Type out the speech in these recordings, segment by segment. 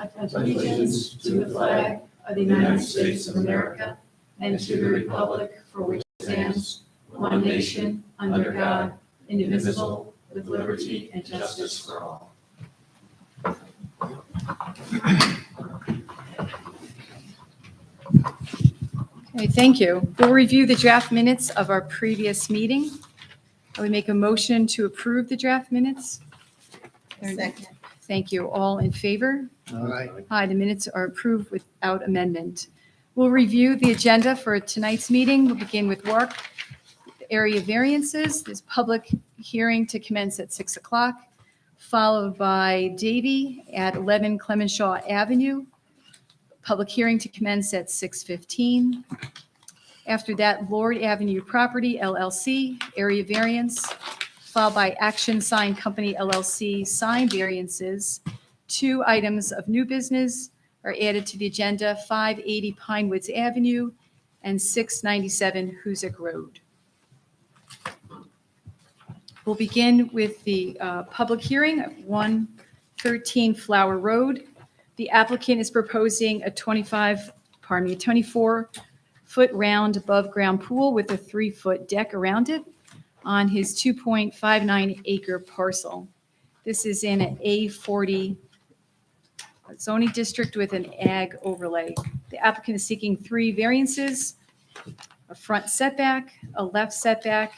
I pledge allegiance to the flag of the United States of America and to the republic for which it stands, one nation, under God, indivisible, with liberty and justice for all. Okay, thank you. We'll review the draft minutes of our previous meeting. I would make a motion to approve the draft minutes. Second. Thank you. All in favor? Aye. Aye, the minutes are approved without amendment. We'll review the agenda for tonight's meeting. We'll begin with work area variances. There's public hearing to commence at 6 o'clock, followed by Davy at 11 Clemenshaw Avenue. Public hearing to commence at 6:15. After that, Lord Avenue Property LLC, area variance, followed by Action Sign Company LLC, sign variances. 2 items of new business are added to the agenda, 580 Pinewoods Avenue and 697 Hoosick Road. We'll begin with the public hearing at 113 Flower Road. The applicant is proposing a 24-foot round above-ground pool with a 3-foot deck around it on his 2.59 acre parcel. This is in an A40 zoning district with an ag overlay. The applicant is seeking 3 variances: a front setback, a left setback,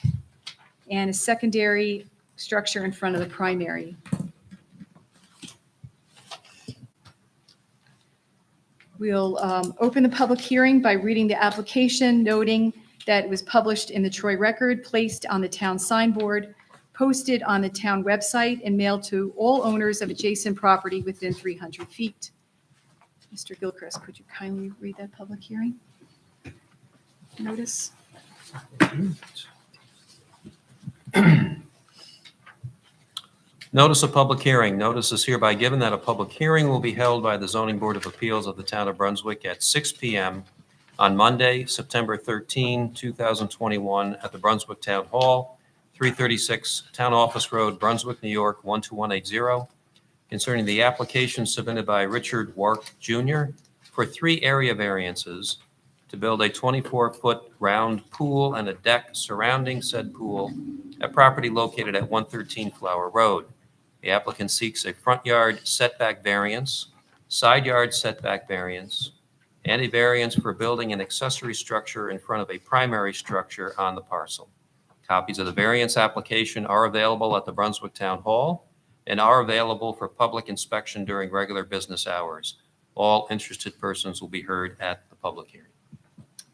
and a secondary structure in front of the primary. We'll open the public hearing by reading the application, noting that it was published in the Troy Record, placed on the town signboard, posted on the town website, and mailed to all owners of adjacent property within 300 feet. Mr. Gilchrist, could you kindly read that public hearing notice? Notice of public hearing. Notice is hereby given that a public hearing will be held by the Zoning Board of Appeals of the Town of Brunswick at 6 p.m. on Monday, September 13, 2021, at the Brunswick Town Hall, 336 Town Office Road, Brunswick, New York, 12180, concerning the application submitted by Richard Wark Jr. for 3 area variances to build a 24-foot round pool and a deck surrounding said pool at property located at 113 Flower Road. The applicant seeks a front yard setback variance, side yard setback variance, and a variance for building an accessory structure in front of a primary structure on the parcel. Copies of the variance application are available at the Brunswick Town Hall and are available for public inspection during regular business hours. All interested persons will be heard at the public hearing.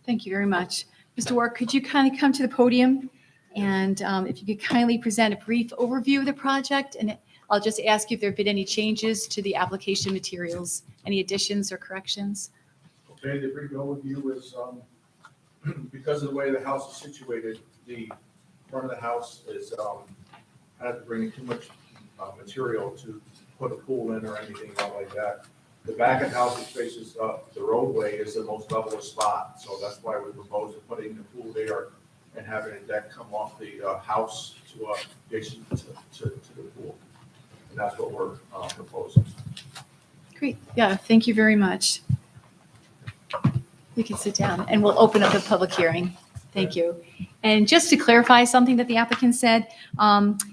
Thank you very much. Mr. Wark, could you kindly come to the podium? And if you could kindly present a brief overview of the project, and I'll just ask you if there have been any changes to the application materials, any additions or corrections? Okay, the brief overview is, because of the way the house is situated, the front of the house is, had to bring in too much material to put a pool in or anything like that. The back of the house, which faces the roadway, is the most levelest spot, so that's why we propose to putting the pool there and having a deck come off the house to adjacent to the pool. And that's what we're proposing. Great. Yeah, thank you very much. You can sit down and we'll open up the public hearing. Thank you. And just to clarify something that the applicant said,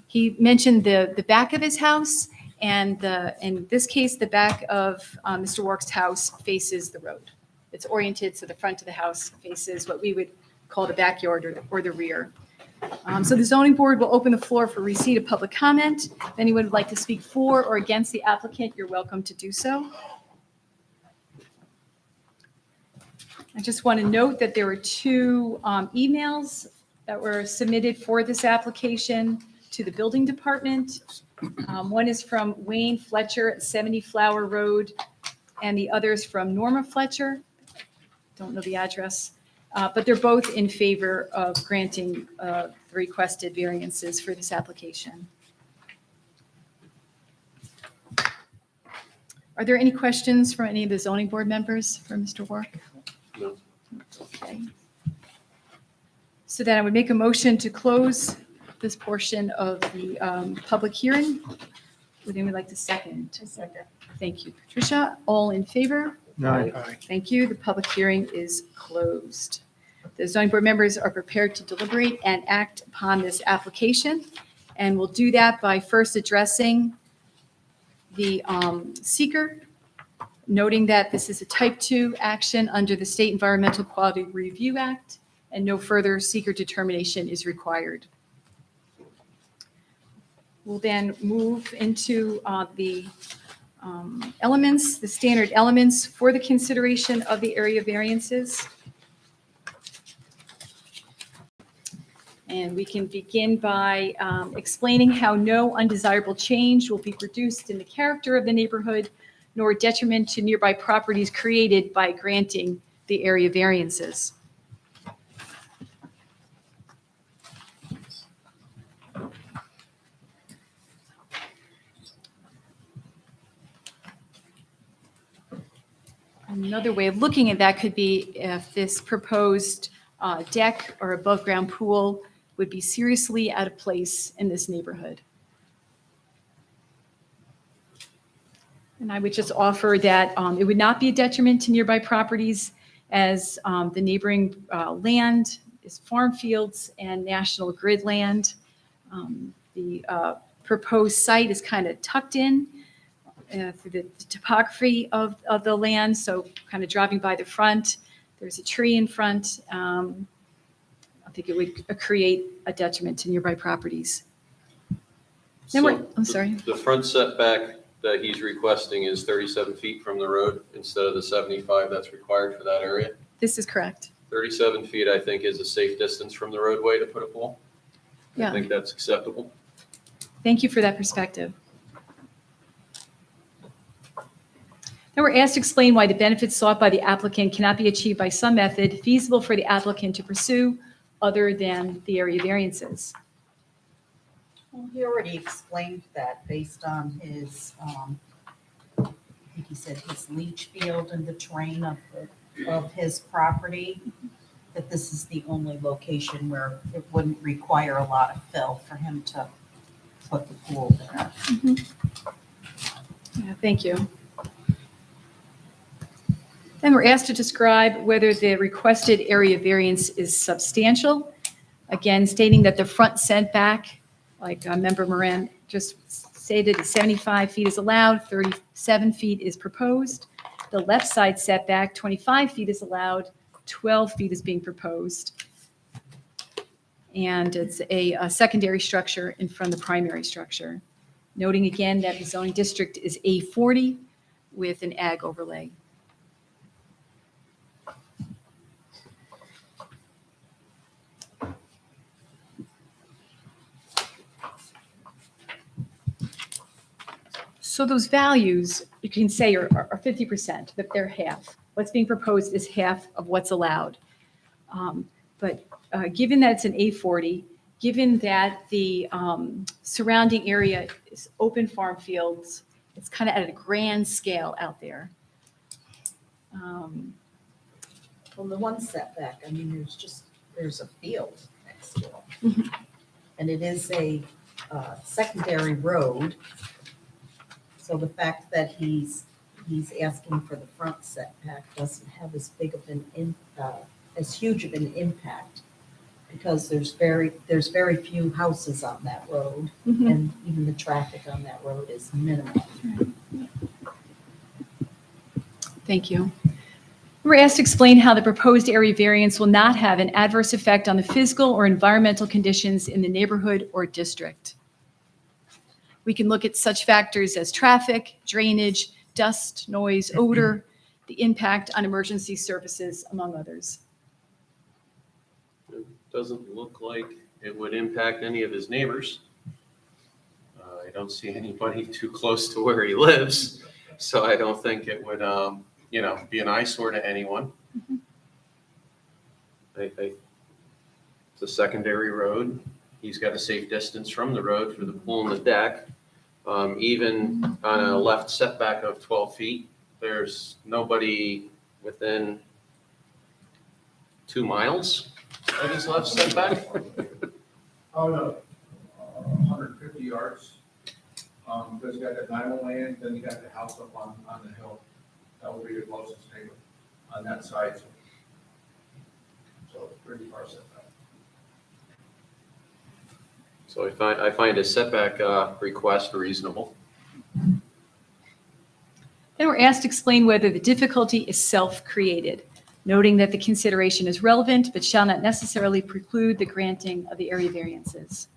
he mentioned the back of his house, and in this case, the back of Mr. Wark's house faces the road. It's oriented so the front of the house faces what we would call the backyard or the rear. So the zoning board will open the floor for receipt of public comment. If anyone would like to speak for or against the applicant, you're welcome to do so. I just want to note that there were 2 emails that were submitted for this application to the building department. One is from Wayne Fletcher at 70 Flower Road, and the other is from Norma Fletcher. Don't know the address, but they're both in favor of granting the requested variances for this application. Are there any questions from any of the zoning board members for Mr. Wark? No. Okay. So then I would make a motion to close this portion of the public hearing. Would anyone like to second? Second. Thank you, Patricia. All in favor? Aye. Thank you. The public hearing is closed. The zoning board members are prepared to deliberate and act upon this application. And we'll do that by first addressing the seeker, noting that this is a type 2 action under the State Environmental Quality Review Act, and no further seeker determination is required. We'll then move into the elements, the standard elements for the consideration of the area variances. And we can begin by explaining how no undesirable change will be produced in the character of the neighborhood, nor detriment to nearby properties created by granting the area variances. Another way of looking at that could be if this proposed deck or above-ground pool would be seriously out of place in this neighborhood. And I would just offer that it would not be a detriment to nearby properties, as the neighboring land is farm fields and National Grid land. The proposed site is kind of tucked in through the topography of the land, so kind of driving by the front, there's a tree in front. I think it would create a detriment to nearby properties. Then So I'm sorry. The front setback that he's requesting is 37 feet from the road instead of the 75 that's required for that area. This is correct. 37 feet, I think, is a safe distance from the roadway to put a pool. I Yeah. think that's acceptable. Thank you for that perspective. Now we're asked to explain why the benefits sought by the applicant cannot be achieved by some method feasible for the applicant to pursue other than the area variances. Well, he already explained that based on his, I think he said his leach field and the terrain of his property, that this is the only location where it wouldn't require a lot of fill for him to put the pool there. Yeah, thank you. Then we're asked to describe whether the requested area variance is substantial. Again, stating that the front setback, like Member Moran just stated, 75 feet is allowed, 37 feet is proposed. The left side setback, 25 feet is allowed, 12 feet is being proposed. And it's a secondary structure in front of the primary structure. Noting again that the zoning district is A40 with an ag overlay. So those values, you can say are 50%, that they're half. What's being proposed is half of what's allowed. But given that it's an A40, given that the surrounding area is open farm fields, it's kind of at a grand scale out there. Well, the one setback, I mean, there's a field next to it. Mhm. And it is a secondary road. So the fact that he's asking for the front setback doesn't have as big of as huge of an impact, because there's very few houses on that road, Mhm. and even the traffic on that road is minimal. Thank you. We're asked to explain how the proposed area variance will not have an adverse effect on the physical or environmental conditions in the neighborhood or district. We can look at such factors as traffic, drainage, dust, noise, odor, the impact on emergency services, among others. It doesn't look like it would impact any of his neighbors. I don't see anybody too close to where he lives, so I don't think it would, be an eyesore to anyone. Mhm. It's a secondary road. He's got a safe distance from the road for the pool and the deck. Even on a left setback of 12 feet, there's nobody within 2 miles of his left setback. Oh, no, 150 yards. Because you got the Diamond land, then you got the house up on the hill. That will be your closest neighbor on that side. So it's pretty far setback. So I find a setback request reasonable. Then we're asked to explain whether the difficulty is self-created, noting that the consideration is relevant but shall not necessarily preclude the granting of the area variances.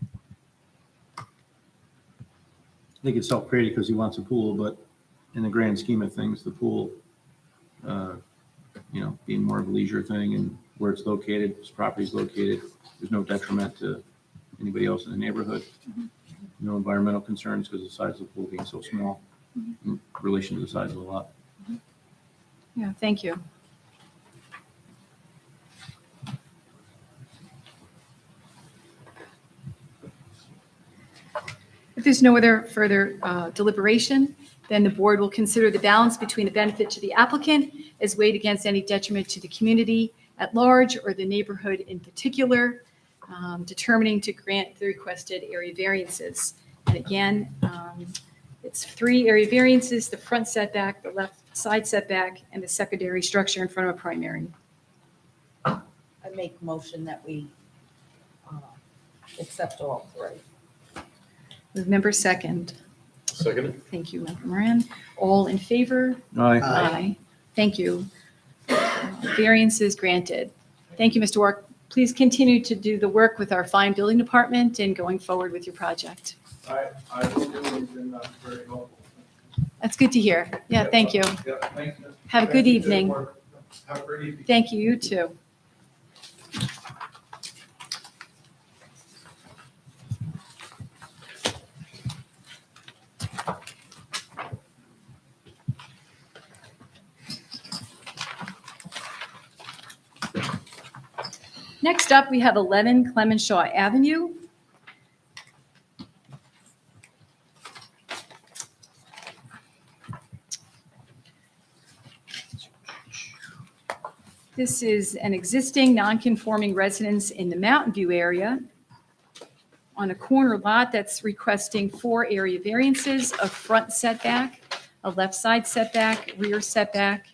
I think it's self-created because he wants a pool, but in the grand scheme of things, the pool, being more of a leisure thing and where it's located, his property's located, there's no detriment to anybody else in the neighborhood. No environmental concerns because the size of the pool being so small in relation to the size of the lot. Yeah, thank you. If there's no other further deliberation, then the board will consider the balance between the benefit to the applicant as weighed against any detriment to the community at large or the neighborhood in particular, determining to grant the requested area variances. And again, it's 3 area variances: the front setback, the left side setback, and the secondary structure in front of a primary. I make motion that we accept all 3. Member second. Second. Thank you, Member Moran. All in favor? Aye. Aye. Thank you. Variance is granted. Thank you, Mr. Wark. Please continue to do the work with our fine building department and going forward with your project. I will do it, it's been very helpful. That's good to hear. Yeah, thank you. Yeah, thank you. Have a good Thank you. evening. Have a great evening. Thank you, you too. Next up, we have 11 Clemenshaw Avenue. This is an existing non-conforming residence in the Mountain View area on a corner lot that's requesting 4 area variances: a front setback, a left side setback, rear setback,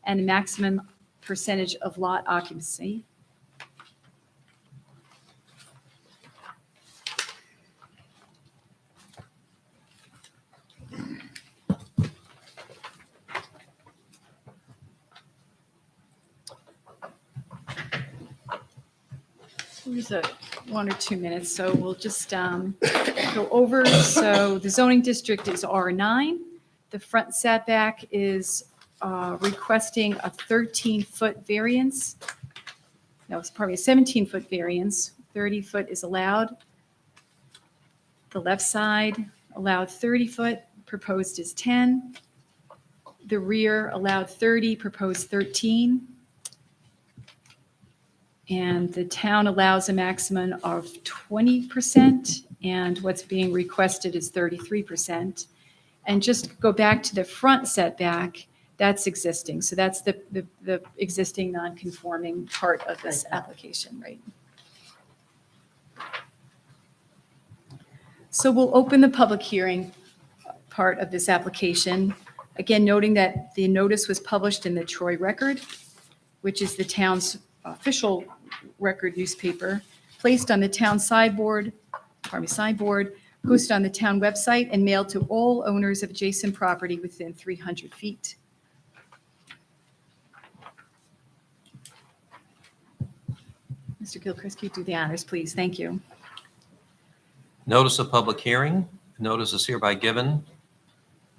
and a maximum percentage of lot occupancy. There's 1 or 2 minutes, so we'll just go over. So the zoning district is R9. The front setback is requesting a 13-foot variance. No, it's probably a 17-foot variance. 30 foot is allowed. The left side allowed 30 foot, proposed is 10. The rear allowed 30, proposed 13. And the town allows a maximum of 20%, and what's being requested is 33%. And just go back to the front setback, that's existing. So that's the existing non-conforming part of this application, right? So we'll open the public hearing part of this application. Again, noting that the notice was published in the Troy Record, which is the town's official record newspaper, placed on the town sideboard, posted on the town website, and mailed to all owners of adjacent property within 300 feet. Mr. Gilchrist, could you do the honors, please? Thank you. Notice of public hearing. Notice is hereby given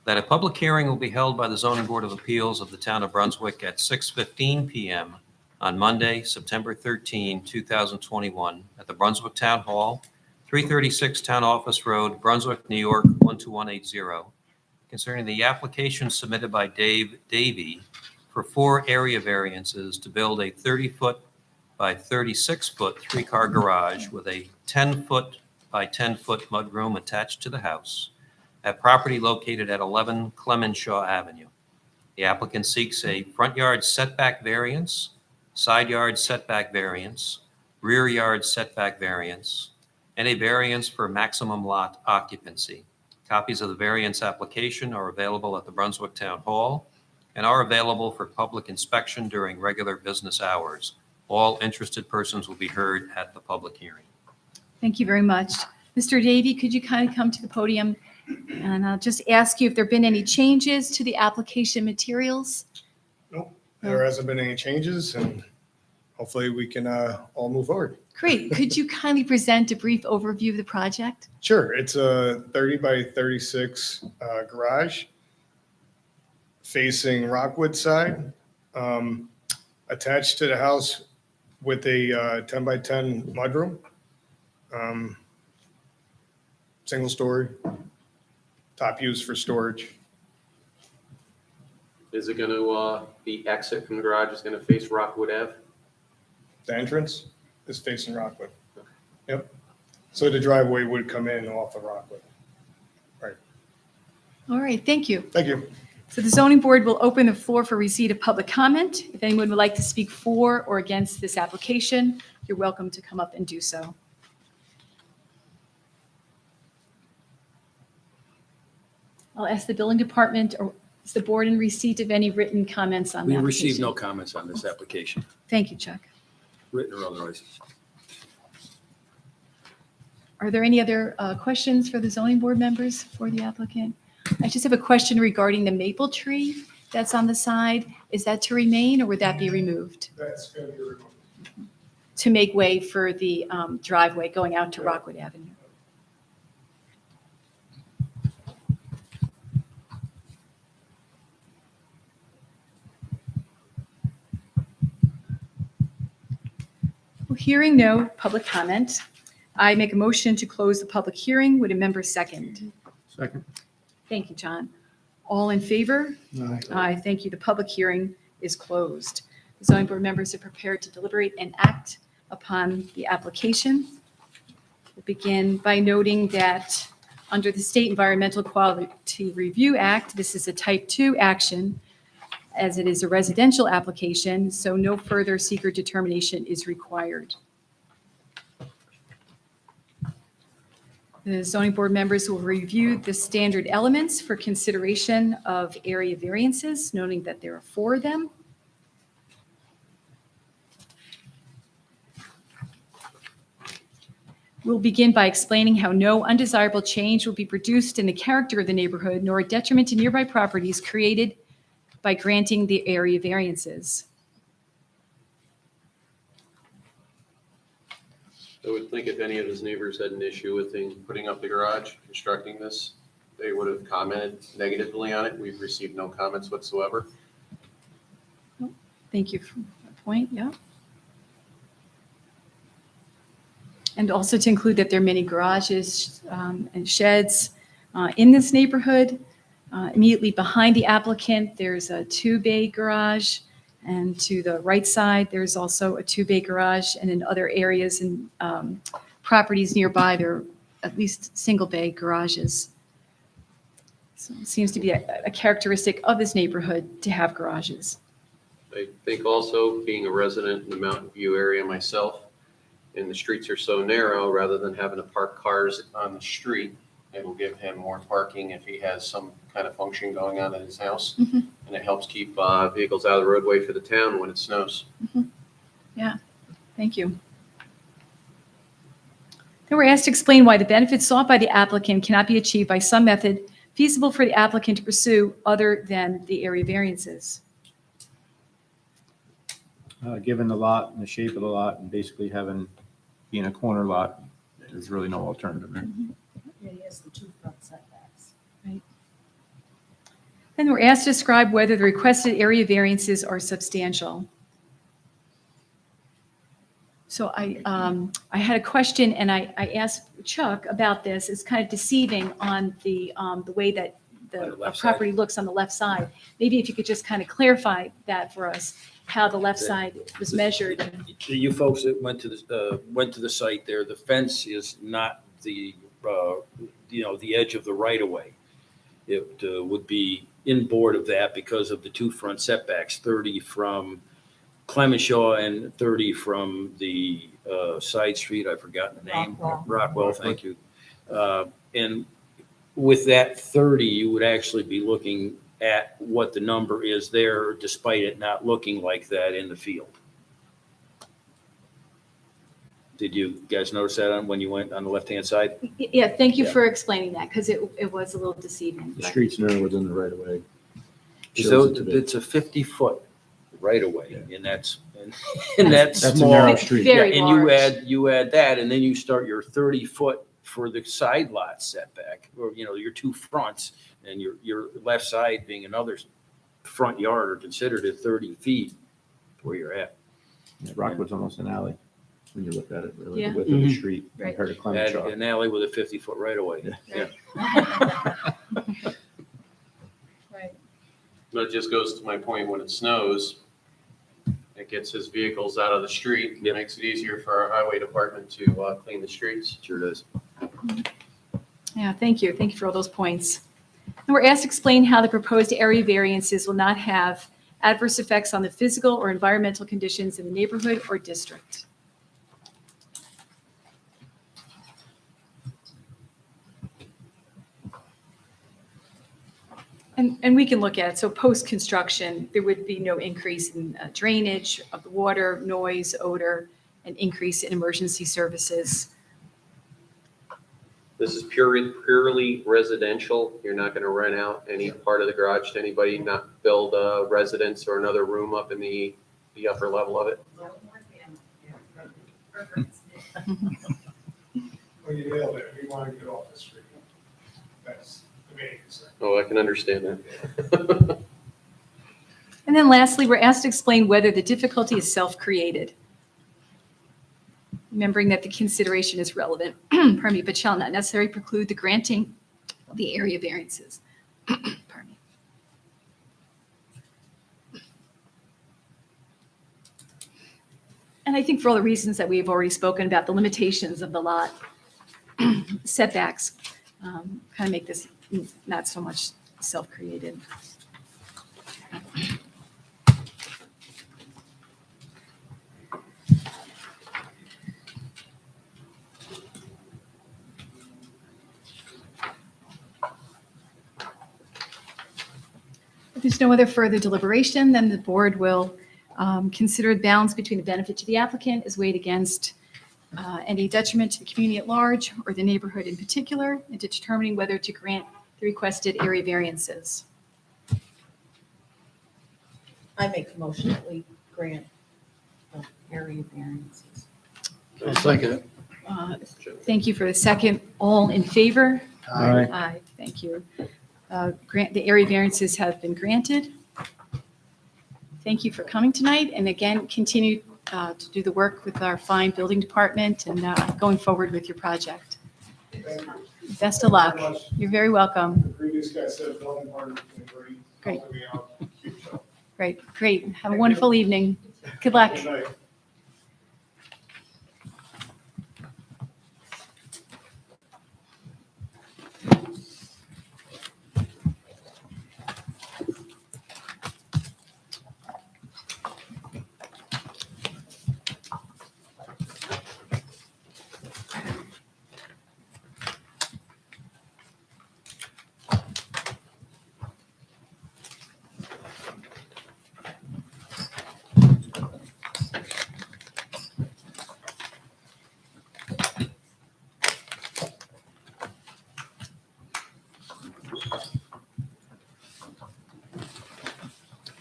that a public hearing will be held by the Zoning Board of Appeals of the Town of Brunswick at 6:15 p.m. on Monday, September 13, 2021, at the Brunswick Town Hall, 336 Town Office Road, Brunswick, New York, 12180, concerning the application submitted by Dave Davy for 4 area variances to build a 30-foot by 36-foot 3-car garage with a 10-foot by 10-foot mudroom attached to the house at property located at 11 Clemenshaw Avenue. The applicant seeks a front yard setback variance, side yard setback variance, rear yard setback variance, and a variance for maximum lot occupancy. Copies of the variance application are available at the Brunswick Town Hall and are available for public inspection during regular business hours. All interested persons will be heard at the public hearing. Thank you very much. Mr. Davy, could you kind of come to the podium? And I'll just ask you if there have been any changes to the application materials? There hasn't been any changes, and hopefully we can all move forward. Great. Could you kindly present a brief overview of the project? Sure, it's a 30 by 36 garage facing Rockwood side, attached to the house with a 10 by 10 mudroom. Single story, top use for storage. Is it going to, the exit from the garage is going to face Rockwood Ave? The entrance is facing Rockwood. Yep. So the driveway would come in off of Rockwood. All right, thank you. Thank you. So the zoning board will open the floor for receipt of public comment. If anyone would like to speak for or against this application, you're welcome to come up and do so. I'll ask the building department, or is the board in receipt of any written comments on the We application? received no comments on this application, Thank you, Chuck. written or otherwise. Are there any other questions for the zoning board members for the applicant? I just have a question regarding the maple tree that's on the side. Is that to remain or would that be removed That's going to be removed. to make way for the driveway going out to Rockwood Avenue? Well, hearing no public comment, I make a motion to close the public hearing. Would a member second? Second. Thank you, John. All in favor? Aye, thank you. The public hearing is closed. The zoning board members are prepared to deliberate and act upon the application. We'll begin by noting that under the State Environmental Quality Review Act, this is a type 2 action as it is a residential application, so no further seeker determination is required. The zoning board members will review the standard elements for consideration of area variances, noting that there are 4 of them. We'll begin by explaining how no undesirable change will be produced in the character of the neighborhood, nor a detriment to nearby properties created by granting the area variances. I would think if any of his neighbors had an issue with him putting up the garage, constructing this, they would have commented negatively on it. We've received no comments whatsoever. Thank you for that point, yeah. And also to include that there are many garages and sheds in this neighborhood. Immediately behind the applicant, there's a 2-bay garage. And to the right side, there's also a 2-bay garage. And in other areas and properties nearby, there are at least single-bay garages. So it seems to be a characteristic of this neighborhood to have garages. I think also, being a resident in the Mountain View area myself, and the streets are so narrow, rather than having to park cars on the street, it will give him more parking if he has some kind of function going on at his house. Mhm. And it helps keep vehicles out of the roadway for the town when it snows. Thank you. Then we're asked to explain why the benefits sought by the applicant cannot be achieved by some method feasible for the applicant to pursue other than the area variances. Given the lot and the shape of the lot and basically being a corner lot, there's really no alternative there. Yeah, he has the 2 front setbacks. Then we're asked to describe whether the requested area variances are substantial. So I had a question, and I asked Chuck about this. It's kind of deceiving on the way that On the the left property looks on the left side. Maybe if you could just kind of clarify that for us, how the left side was measured. You folks that went to the site there, the fence is not the edge of the right of way. It would be inboard of that because of the 2 front setbacks, 30 from Clemenshaw and 30 from the side street. I've forgotten the name. Rockwell. Rockwell, thank you. And with that 30, you would actually be looking at what the number is there, despite it not looking like that in the field. Did you guys notice that when you went on the left-hand side? Yeah, thank you Yeah. for explaining that, because it was a little deceiving. The but- street's narrow within the right of way. So Shows it to be. it's a 50-foot right away, and that's, and that's That's a small. narrow street. Yeah, Very and large. you add that, and then you start your 30-foot for the side lot setback, or, your two fronts, and your left side being another front yard are considered at 30 feet where you're at. Yeah, Rockwood's almost an alley when you look at it, really, Yeah. the width of the Mhm. street Right. compared to Clement Add Shaw. an alley with a 50-foot right of way. Yeah. Right. But it just goes to my point, when it snows, it gets his vehicles out of the street. It Yep. makes it easier for our highway department to clean the streets. Sure does. Yeah, thank you. Thank you for all those points. And we're asked to explain how the proposed area variances will not have adverse effects on the physical or environmental conditions in the neighborhood or district. And we can look at it. So post-construction, there would be no increase in drainage of the water, noise, odor, an increase in emergency services. This is purely residential. You're not going to rent out any part of the garage to anybody, not build a residence or another room up in the upper level of it. Well, you nailed it. We want to get off the street. That's the main concern. Oh, I can understand that. And then lastly, we're asked to explain whether the difficulty is self-created. Remembering that the consideration is relevant, pardon me, but shall not necessarily preclude the granting of the area variances. Pardon me. And I think for all the reasons that we've already spoken about, the limitations of the lot, setbacks, kind of make this not so much self-created. If there's no other further deliberation, then the board will consider the balance between the benefit to the applicant is weighed against any detriment to the community at large or the neighborhood in particular, and determining whether to grant the requested area variances. I make a motion that we grant the area variances. I'll second it. Thank you for the second. All in favor? Aye. Aye, thank you. The area variances have been granted. Thank you for coming tonight, and again, continue to do the work with our fine building department and going forward with your project. Thank you. Best of luck. Very much. You're very welcome. The previous guy said building part has been great. Great. Helping me out. Huge help. Great. Have a wonderful evening. Good luck. Good night.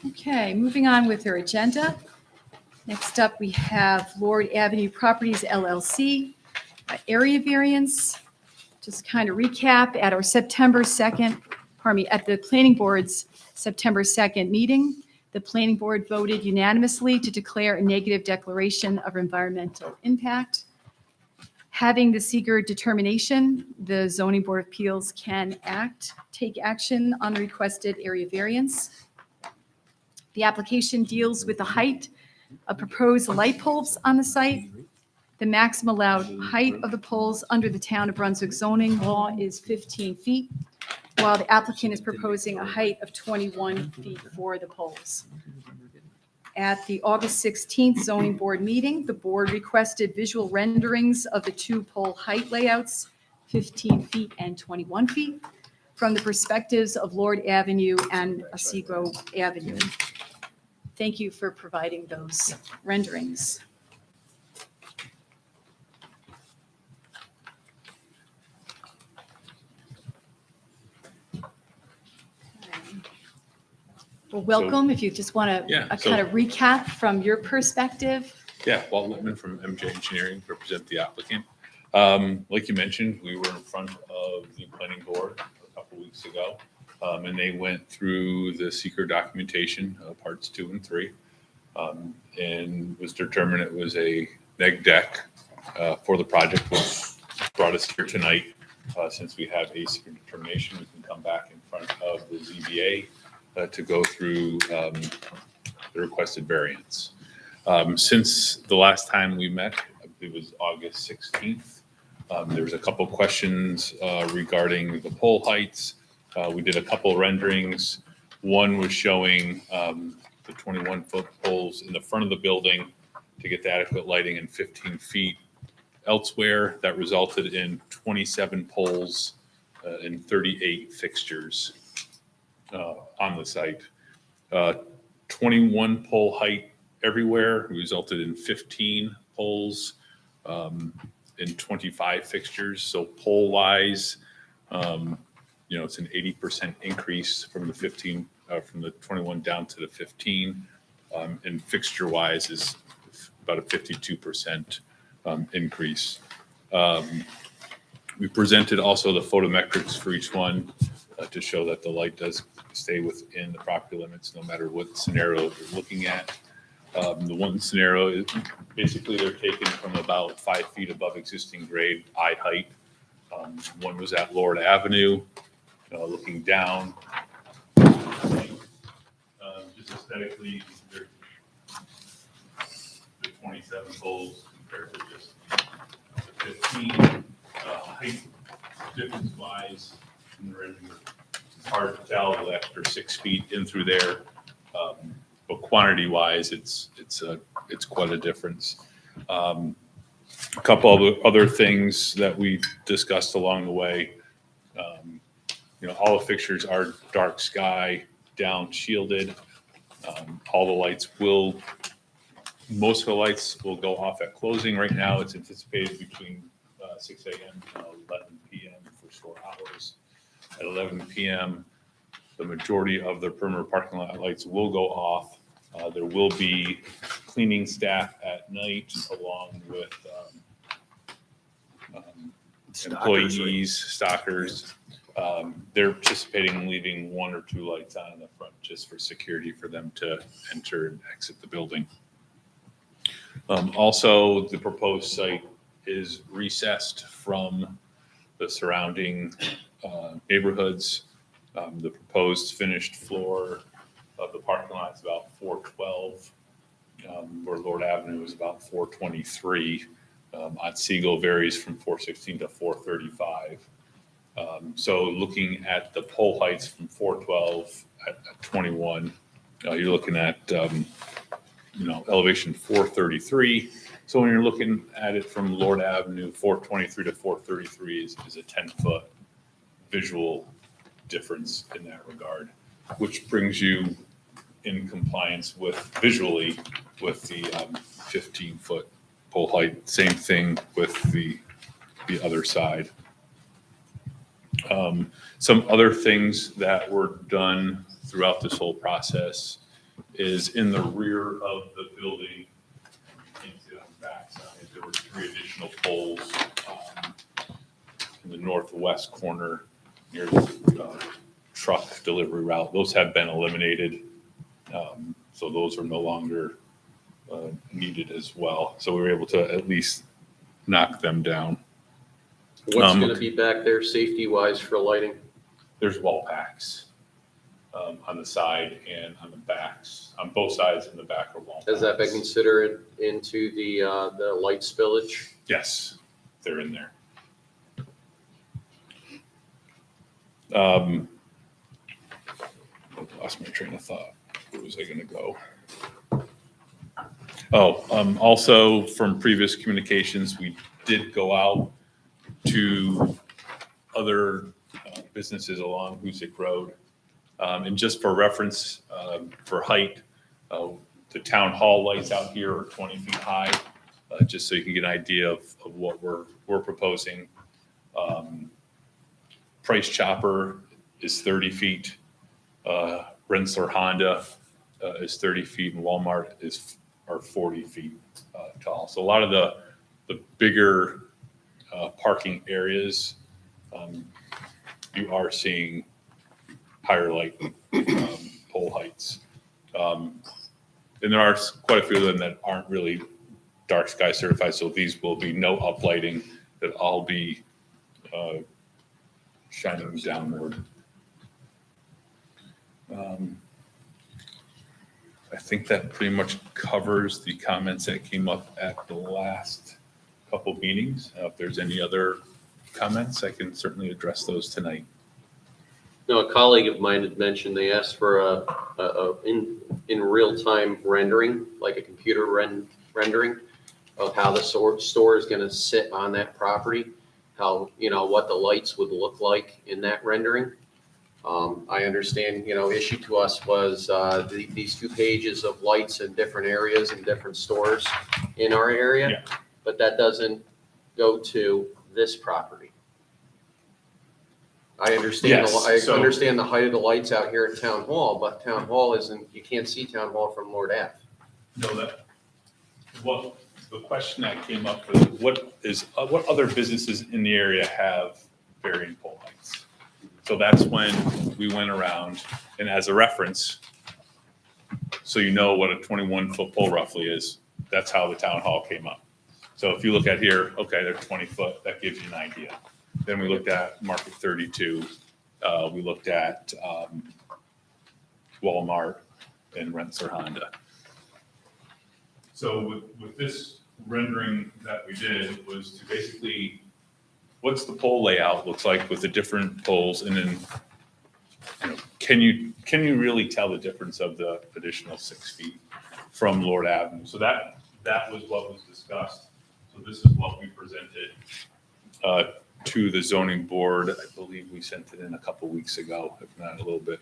Okay, moving on with our agenda. Next up, we have Lord Avenue Properties LLC, area variance. Just kind of recap, at our September 2nd, pardon me, at the planning board's September 2nd meeting, the planning board voted unanimously to declare a negative declaration of environmental impact. Having the seeker determination, the zoning board of appeals can take action on the requested area variance. The application deals with the height of proposed light poles on the site. The maximum allowed height of the poles under the town of Brunswick zoning law is 15 feet, while the applicant is proposing a height of 21 feet for the poles. At the August 16th zoning board meeting, the board requested visual renderings of the two pole height layouts, 15 feet and 21 feet. from the perspectives of Lord Avenue and Otsego Avenue. Thank you for providing those renderings. Well, welcome. If you just want Yeah, to so- kind of recap from your perspective. Yeah, Walt Lippman from MJ Engineering, represent the applicant. Like you mentioned, we were in front of the planning board a couple weeks ago, and they went through the seeker documentation, parts 2 and 3, and was determined it was a neg deck for the project, which brought us here tonight. Since we have a seeker determination, we can come back in front of the ZBA to go through the requested variance. Since the last time we met, I believe it was August 16th, there was a couple questions regarding the pole heights. We did a couple renderings. One was showing the 21-foot poles in the front of the building to get the adequate lighting and 15 feet elsewhere. That resulted in 27 poles and 38 fixtures on the site. 21 pole height everywhere resulted in 15 poles and 25 fixtures. So pole wise, it's an 80% increase from the 15, from the 21 down to the 15. And fixture wise is about a 52% increase. We presented also the photometrics for each one to show that the light does stay within the property limits no matter what scenario you're looking at. The one scenario is basically they're taken from about 5 feet above existing grade eye height. One was at Lord Avenue, looking down. Just aesthetically, they're the 27 poles compared to just the 15. Height difference wise, in the rendering, it's hard to tell the extra 6 feet in through there. But quantity wise, it's quite a difference. A couple of other things that we discussed along the way. All the fixtures are dark sky down shielded. All the lights most of the lights will go off at closing. Right now, it's anticipated between 6 a.m. and 11 p.m. for store hours. At 11 p.m., the majority of the perimeter parking lot lights will go off. There will be cleaning staff at night along with employees, stockers. They're anticipating leaving 1 or 2 lights on in the front just for security for them to enter and exit the building. Also, the proposed site is recessed from the surrounding neighborhoods. The proposed finished floor of the parking lot is about 412, where Lord Avenue is about 423. Otsego varies from 416 to 435. So looking at the pole heights from 412 at 21, you're looking at elevation 433. So when you're looking at it from Lord Avenue, 423 to 433 is a 10-foot visual difference in that regard, which brings you in compliance visually with the 15-foot pole height. Same thing with the other side. Some other things that were done throughout this whole process is in the rear of the building, you can see on the back side, there were 3 additional poles in the northwest corner near the truck delivery route. Those have been eliminated. So those are no longer needed as well. So we were able to at least knock them down. What's going to be back there safety-wise for lighting? There's wall packs on the side and on the backs, on both sides and the back are wall packs. Has that been considered into the light spillage? Yes, they're in there. I lost my train of thought. Where was I going to go? Also from previous communications, we did go out to other businesses along Hoosick Road. And just for reference, for height, the town hall lights out here are 20 feet high, just so you can get an idea of what we're proposing. Price Chopper is 30 feet. Rensselaer Honda is 30 feet, and Walmart are 40 feet tall. So a lot of the bigger parking areas, you are seeing higher light pole heights. And there are quite a few of them that aren't really dark sky certified, so these will be no uplighting, that all be shining downward. I think that pretty much covers the comments that came up at the last couple meetings. If there's any other comments, I can certainly address those tonight. No, a colleague of mine had mentioned they asked for a in real-time rendering, like a computer rendering of how the store is going to sit on that property, how, what the lights would look like in that rendering. I understand, issue to us was these 2 pages of lights in different areas and different stores in our area, Yeah. but that doesn't go to this property. I understand, Yes, so- understand the height of the lights out here at Town Hall, but Town Hall you can't see Town Hall from Lord Ave. No, what the question that came up was, what other businesses in the area have varying pole heights? So that's when we went around, and as a reference, so you know what a 21-foot pole roughly is, that's how the town hall came up. So if you look at here, okay, they're 20 foot, that gives you an idea. Then we looked at Market 32, we looked at Walmart and Rensselaer Honda. So with this rendering that we did was to basically, what's the pole layout looks like with the different poles, and then can you really tell the difference of the additional 6 feet from Lord Avenue? So that was what was discussed. So this is what we presented to the zoning board. I believe we sent it in a couple weeks ago, if not a little bit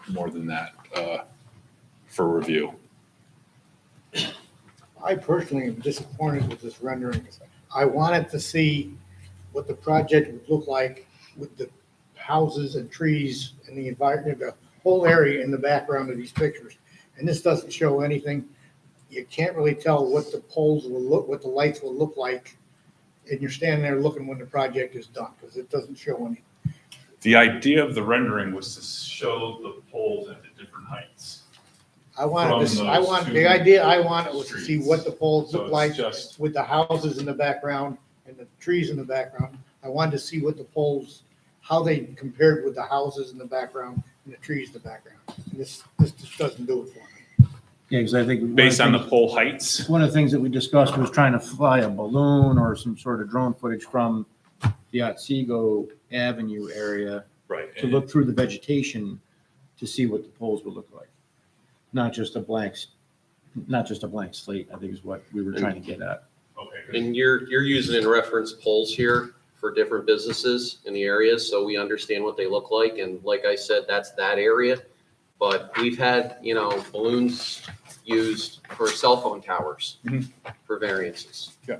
more than that, for review. I personally am disappointed with this rendering. I wanted to see what the project would look like with the houses and trees and the environment, the whole area in the background of these pictures. And this doesn't show anything. You can't really tell what the poles will look, what the lights will look like. And you're standing there looking when the project is done, because it doesn't show anything. The idea of the rendering was to show the poles at the different heights. I wanted From this, those I want, two the idea I wanted was to see streets. what the poles So look it's like just, with the houses in the background and the trees in the background. I wanted to see what the poles, how they compared with the houses in the background and the trees in the background. And this just doesn't do it for me. Yeah, because I think. based on the pole heights. One of the things that we discussed was trying to fly a balloon or some sort of drone footage from the Otsego Avenue area Right. to look through the vegetation to see what the poles would look like. Not just a blank slate, I think is what we were trying to get at. Okay. And you're using in reference polls here for different businesses in the area, so we understand what they look like. And like I said, that's that area. But we've had, balloons used for cell phone towers Mhm. for variances. Yeah.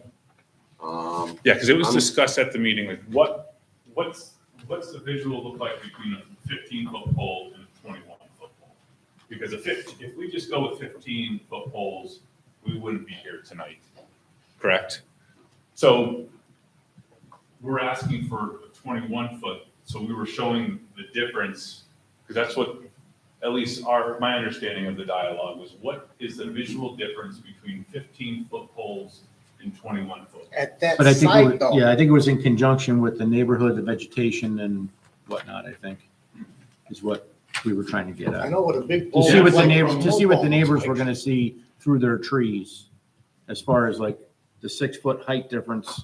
Um, Yeah, because it was I'm- discussed at the meeting, like what's the visual look like between a 15-foot pole and a 21-foot pole? Because if we just go with 15-foot poles, we wouldn't be here tonight, correct? So we're asking for a 21-foot, so we were showing the difference, because that's what, at least my understanding of the dialogue was, what is the visual difference between 15-foot poles and 21-foot? At that But I think, site though, I think it was in conjunction with the neighborhood, the vegetation and whatnot, I think, is what we were trying to get I at. know what a big To pole see what looks the like neighbors, from a to see what the mobile neighbors looks were like. gonna see through their trees, as far as like the 6-foot height difference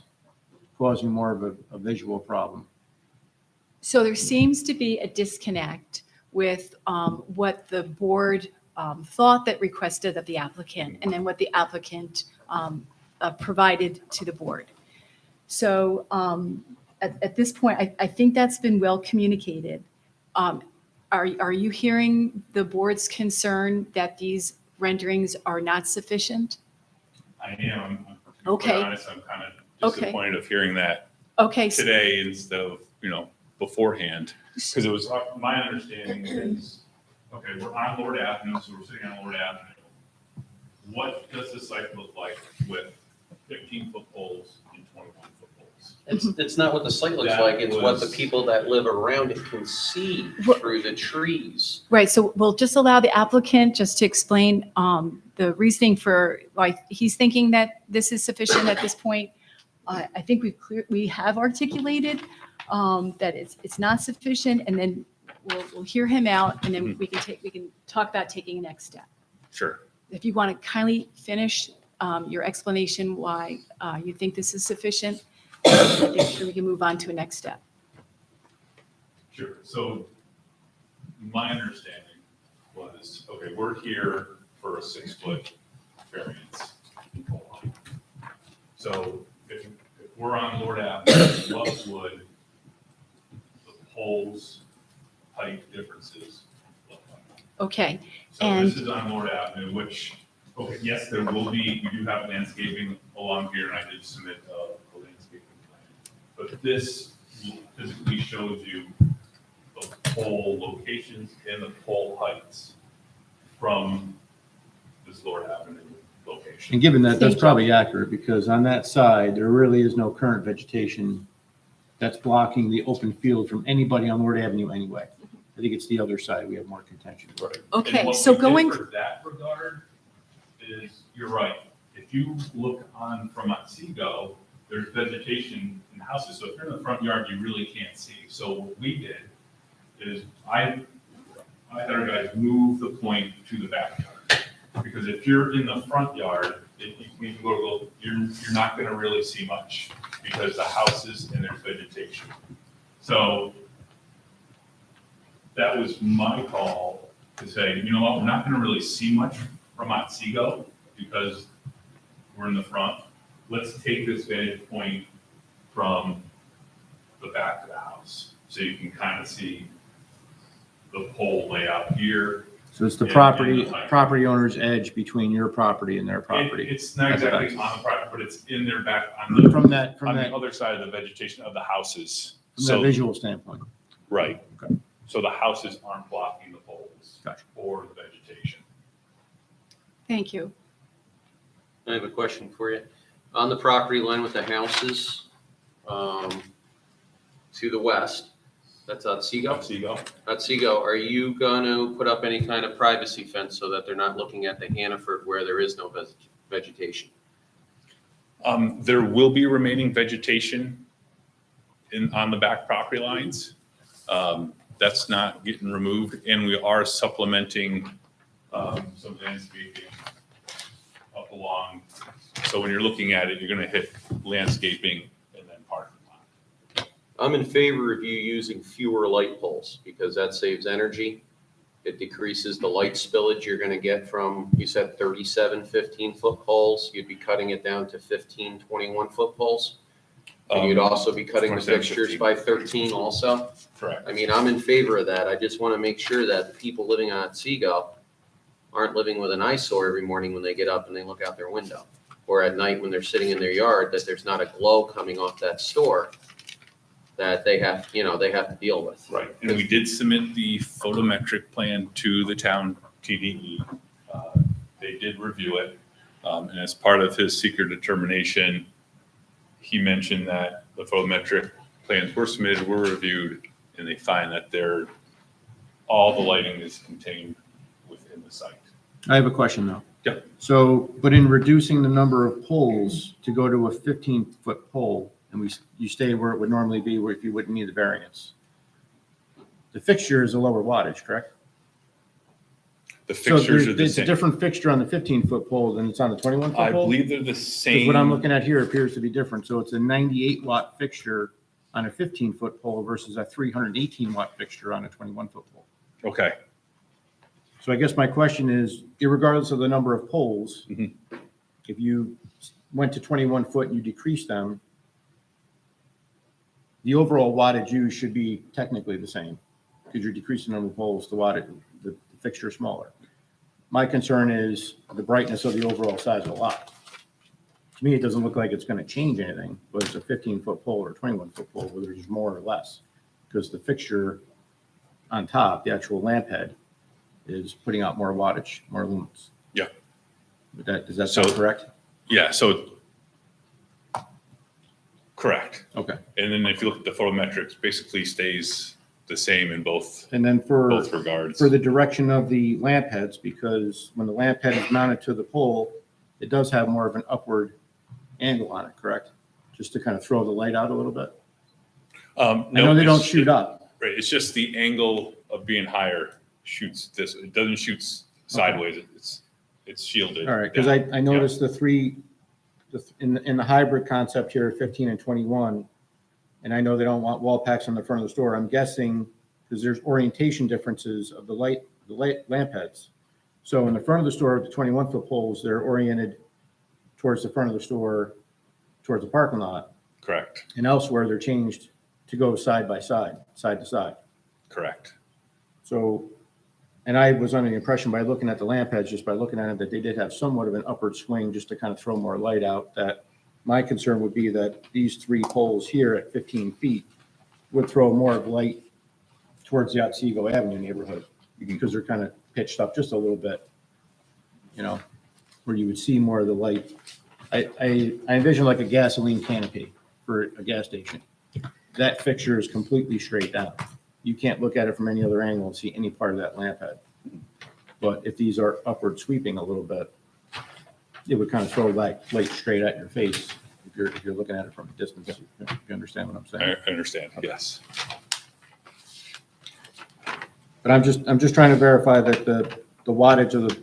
causing more of a visual problem. So there seems to be a disconnect with what the board thought that requested of the applicant, and then what the applicant provided to the board. So at this point, I think that's been well communicated. Are you hearing the board's concern that these renderings are not sufficient? I am, to be Okay. quite honest, I'm kind of Okay. disappointed of hearing that Okay, s- today instead of, beforehand. Because it was, my understanding is, okay, we're on Lord Avenue, so we're sitting on Lord Avenue. What does the site look like with 15-foot poles and 21-foot poles? It's not what the site looks That like, it's what the was- people that live around it can see Well- through the trees. right, so we'll just allow the applicant just to explain the reasoning for why he's thinking that this is sufficient at this point. I think we have articulated that it's not sufficient, and then we'll hear him out, and then we can talk about taking a next step. Sure. If you want to kindly finish your explanation why you think this is sufficient, I think we can move on to a next step. Sure. So my understanding was, okay, we're here for a 6-foot variance. So if we're on Lord Avenue, what would the poles height differences look like? Okay, So And- this is on Lord Avenue, which, okay, yes, there will be, we do have landscaping along here, and I did submit a landscaping plan. But this physically shows you the pole locations and the pole heights from this Lord Avenue location. And given that, Thank that's you. probably accurate, because on that side, there really is no current vegetation that's blocking the open field from anybody on Lord Avenue anyway. I think it's the other side we have more contention. Right. Okay, And what so we did going- For that regard is, you're right, if you look on from Otsego, there's vegetation in houses, so if you're in the front yard, you really can't see. So what we did is, I had our guys move the point to the backyard. Because if you're in the front yard, you're not gonna really see much, because the houses and there's vegetation. So that was my call to say, you know what, we're not gonna really see much from Otsego because we're in the front. Let's take this vantage point from the back of the house. So you can kind of see the pole layout here. So it's the Yeah, property, and the height. property owner's edge between your property and their property. It's not That's exactly about- on the property, but it's in their back, on the From that other side of the vegetation of the houses. From that So, visual standpoint. right. Okay. So the houses aren't blocking the poles Gotcha. or the vegetation. Thank you. I have a question for you. On the property line with the houses, to the west, that's Otsego? Otsego, are you gonna put up any kind of privacy fence so that they're not looking at the Hannaford where there is no vegetation? There will be remaining vegetation on the back property lines. That's not getting removed, and we are supplementing some landscaping up along. So when you're looking at it, you're gonna hit landscaping and then parking lot. I'm in favor of you using fewer light poles because that saves energy. It decreases the light spillage you're gonna get from, you said 37 15-foot poles. You'd be cutting it down to 15 21-foot poles. And you'd also be cutting the 27, fixtures 15. by 13 also. Correct. I mean, I'm in favor of that. I just want to make sure that the people living on Otsego aren't living with an eyesore every morning when they get up and they look out their window. Or at night when they're sitting in their yard, that there's not a glow coming off that store that they have to deal with. Right, and we did submit the photometric plan to the town TDE. They did review it, and as part of his secret determination, he mentioned that the photometric plans were submitted, were reviewed, and they find that all the lighting is contained within the site. I have a question though. Yeah. So, but in reducing the number of poles to go to a 15-foot pole, and you stay where it would normally be where if you wouldn't need the variance. The fixture is a lower wattage, correct? The So fixtures are the it's a same. different fixture on the 15-foot pole than it's on the 21-foot pole? I believe they're the Because same. what I'm looking at here appears to be different. So it's a 98-watt fixture on a 15-foot pole versus a 318-watt fixture on a 21-foot pole. Okay, So I guess my question is, irregardless of the number of poles, Mhm. if you went to 21 foot and you decrease them, the overall wattage used should be technically the same because you're decreasing the number of poles, the wattage, the fixture is smaller. My concern is the brightness of the overall size of the lot. To me, it doesn't look like it's going to change anything, whether it's a 15-foot pole or a 21-foot pole, whether there's more or less. Because the fixture on top, the actual lamp head, is putting out more wattage, more lumens. Yeah. Does that sound So- correct? Yeah, so correct. Okay. And then if you look at the photometrics, basically stays the same in both And then for regards. the direction of the lamp heads, because when the lamp head is mounted to the pole, it does have more of an upward angle on it, correct? Just to kind of throw the light out a little bit. I know they don't shoot up. Right, it's just the angle of being higher shoots this, it doesn't shoot sideways, it's shielded. All right, because down. I noticed in the hybrid concept here, 15 and 21, and I know they don't want wall packs on the front of the store. I'm guessing because there's orientation differences of the lamp heads. So in the front of the store, the 21-foot poles, they're oriented towards the front of the store, towards the parking lot. Correct, And elsewhere, they're changed to go side by side, side to side. correct. So, and I was under the impression by looking at the lamp heads, just by looking at it, that they did have somewhat of an upward swing just to kind of throw more light out. That my concern would be that these 3 poles here at 15 feet would throw more of light towards the Otsego Avenue neighborhood because they're kind of pitched up just a little bit, where you would see more of the light. I envision like a gasoline canopy for a gas station. That fixture is completely straight down. You can't look at it from any other angle and see any part of that lamp head. But if these are upward sweeping a little bit, it would kind of throw light straight at your face if you're looking at it from a distance. If you understand what I'm saying. I understand, yes. But I'm just trying to verify that the wattage of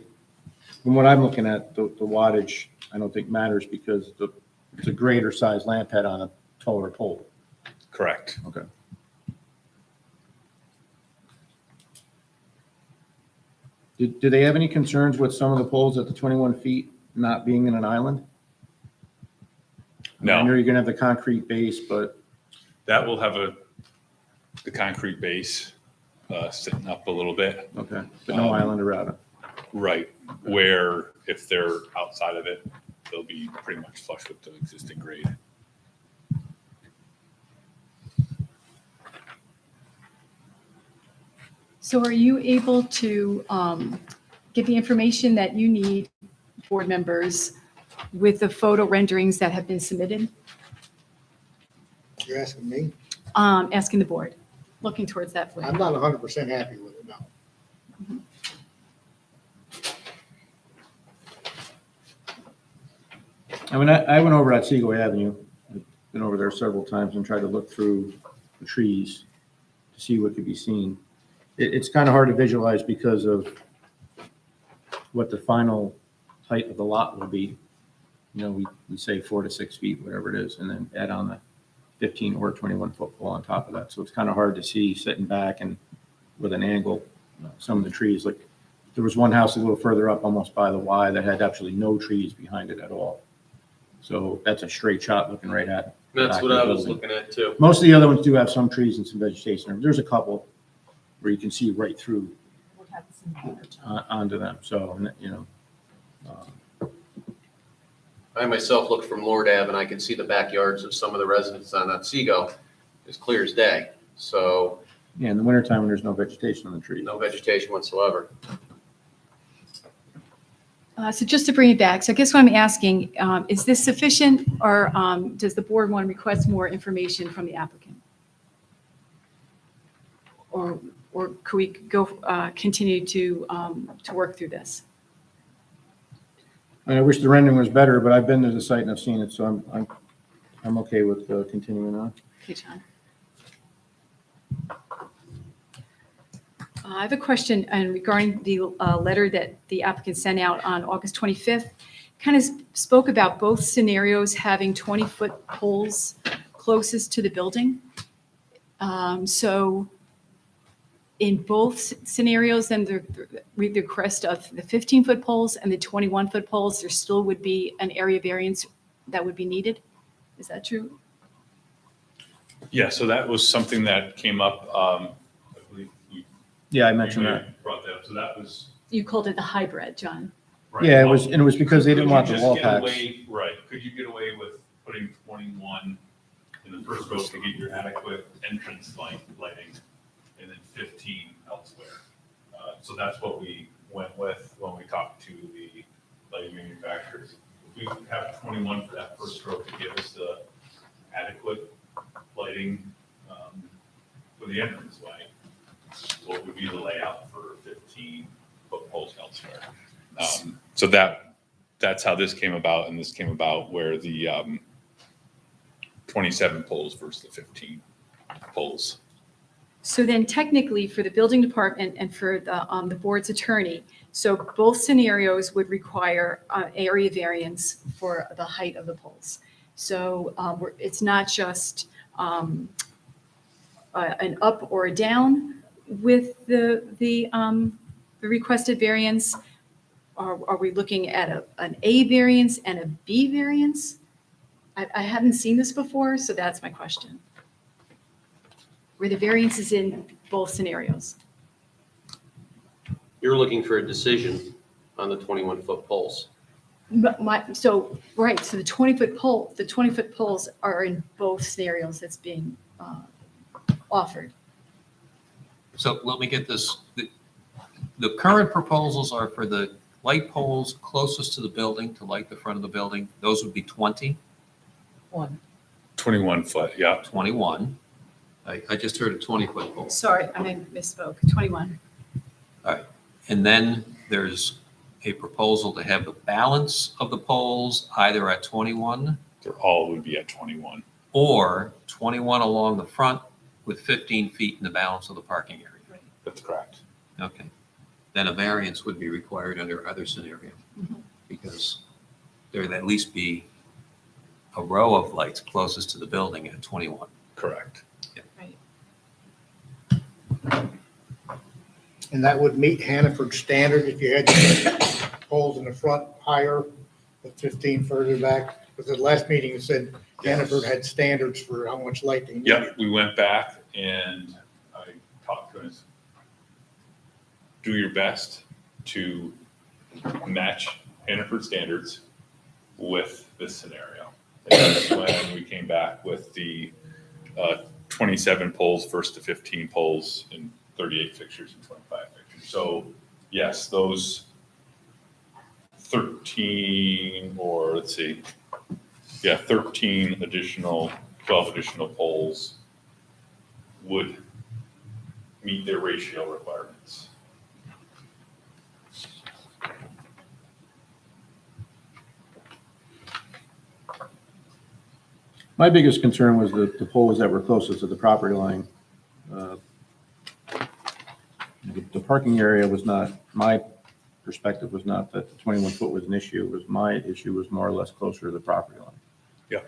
from what I'm looking at, the wattage, I don't think matters because it's a greater size lamp head on a taller pole. Correct. Okay. Do they have any concerns with some of the poles at the 21 feet not being in an island? I know No, you're gonna have the concrete base, but that will have the concrete base sitting up a little bit. okay, but no island around it. Right, where if they're outside of it, they'll be pretty much flush with the existing grade. So are you able to get the information that you need, board members, with the photo renderings that have been submitted? You're asking me? Asking the board, looking towards that I'm plan. not 100% happy with it, no. I mean, I went over Otsego Avenue, I've been over there several times and tried to look through the trees to see what could be seen. It's kind of hard to visualize because of what the final height of the lot will be. We say 4 to 6 feet, whatever it is, and then add on the 15 or 21-foot pole on top of that. So it's kind of hard to see sitting back and with an angle, some of the trees. Like there was one house a little further up, almost by the Y, that had absolutely no trees behind it at all. So that's a straight shot looking right at. That's back what of the I was building. looking at too. Most of the other ones do have some trees and some vegetation. There's a couple where you can see right through What happens in the wintertime? onto them. So, I myself looked from Lord Ave and I could see the backyards of some of the residents on Otsego as clear as day. So yeah, in the wintertime when there's no vegetation on the trees. no vegetation whatsoever. So just to bring it back, so I guess what I'm asking, is this sufficient or does the board want to request more information from the applicant? Or could we go, continue to work through this? I wish the rendering was better, but I've been to the site and I've seen it, so I'm okay with continuing on. Okay, John. I have a question regarding the letter that the applicant sent out on August 25th. Kind of spoke about both scenarios having 20-foot poles closest to the building. So in both scenarios, then the request of the 15-foot poles and the 21-foot poles, there still would be an area variance that would be needed. Is that true? Yeah, so that was something that came up. I believe you Yeah, I mentioned that. brought that up. So that was. You called it the hybrid, John. right. Yeah, and it was because they didn't Could you want the just wall get packs. away- Right, could you get away with putting 21 in the first row to get your adequate entrance lighting, and then 15 elsewhere? So that's what we went with when we talked to the lighting manufacturers. If we have 21 for that first row to give us the adequate lighting for the entranceway, what would be the layout for 15-foot poles elsewhere? So that's how this came about, and this came about where the 27 poles versus the 15 poles. So then technically for the building department and for the board's attorney, so both scenarios would require area variance for the height of the poles. So it's not just an up or a down with the requested variance. Are we looking at an A variance and a B variance? I haven't seen this before, so that's my question. Where the variance is in both scenarios. You're looking for a decision on the 21-foot poles. So the 20-foot poles are in both scenarios that's being offered. So let me get this. The current proposals are for the light poles closest to the building to light the front of the building. Those would be 20, 21 foot, yeah. 21. I just heard a 20-foot pole. Sorry, I misspoke, 21. And then there's a proposal to have the balance of the poles either at 21 They're all would be at 21. or 21 along the front with 15 feet in the balance of the parking area. That's correct. Okay. Then a variance would be required under either scenario Mhm. because there'd at least be a row of lights closest to the building at 21. Correct. And that would meet Hannaford standard if you had the poles in the front higher, the 15 further back. Because the last meeting you said Hannaford had standards for how much light they needed. Yep, we went back and I talked to us. Do your best to match Hannaford standards with this scenario. And that's when we came back with the 27 poles versus the 15 poles and 38 fixtures and 25 fixtures. So yes, those 13 or let's see, 13 additional, 12 additional poles would meet their ratio requirements. My biggest concern was the poles that were closest to the property line. The parking area was not, my perspective was not that the 21 foot was an issue. It was my issue was more or less closer to the property line. Yeah.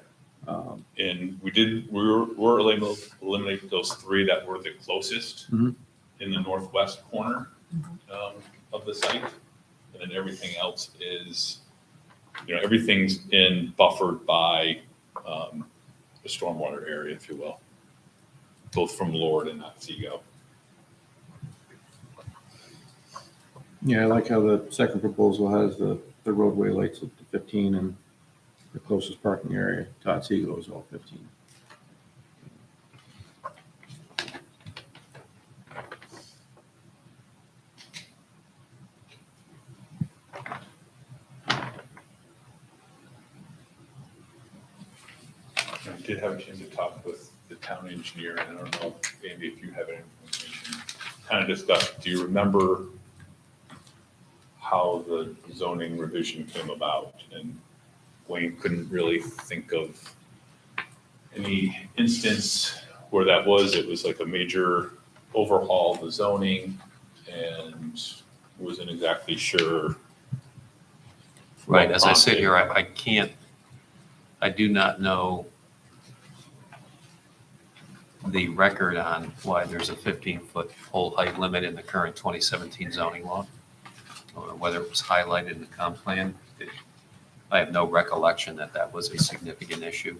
Um, And we were able to eliminate those three that were the closest Mhm. in the northwest corner of the site. And then everything else is, everything's buffered by the stormwater area, if you will, both from Lord and Otsego. Yeah, I like how the second proposal has the roadway lights at the 15 and the closest parking area to Otsego is all 15. I did have a chance to talk with the town engineer, and I don't know, Andy, if you have any information, kind of discussed, do you remember how the zoning revision came about? And Wayne couldn't really think of any instance where that was. It was like a major overhaul of the zoning and wasn't exactly sure. Right, as I sit here, I do not know the record on why there's a 15-foot pole height limit in the current 2017 zoning law, or whether it was highlighted in the comp plan. I have no recollection that that was a significant issue.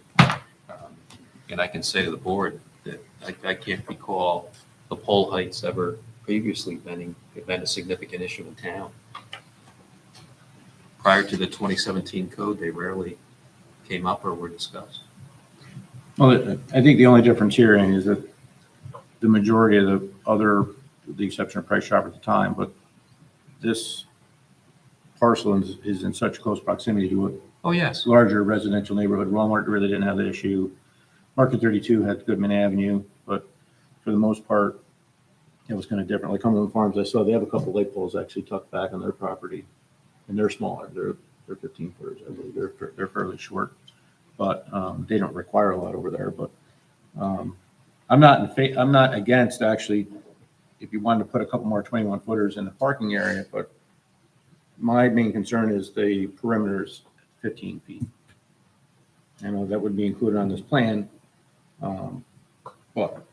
And I can say to the board that I can't recall the pole heights ever previously been a significant issue in town. Prior to the 2017 code, they rarely came up or were discussed. Well, I think the only difference here is that the majority of the other, with the exception of Price Chopper at the time, but this parcel is in such close proximity to Oh, yes. a larger residential neighborhood. Walmart really didn't have that issue. Market 32 had Goodman Avenue, but for the most part, it was kind of different. Like Cumberland Farms, I saw they have a couple light poles actually tucked back on their property, and they're smaller. They're 15 footers, I believe. They're fairly short, but they don't require a lot over there. But I'm not against actually if you wanted to put a couple more 21 footers in the parking area, but my main concern is the perimeter's 15 feet. I know that would be included on this plan, but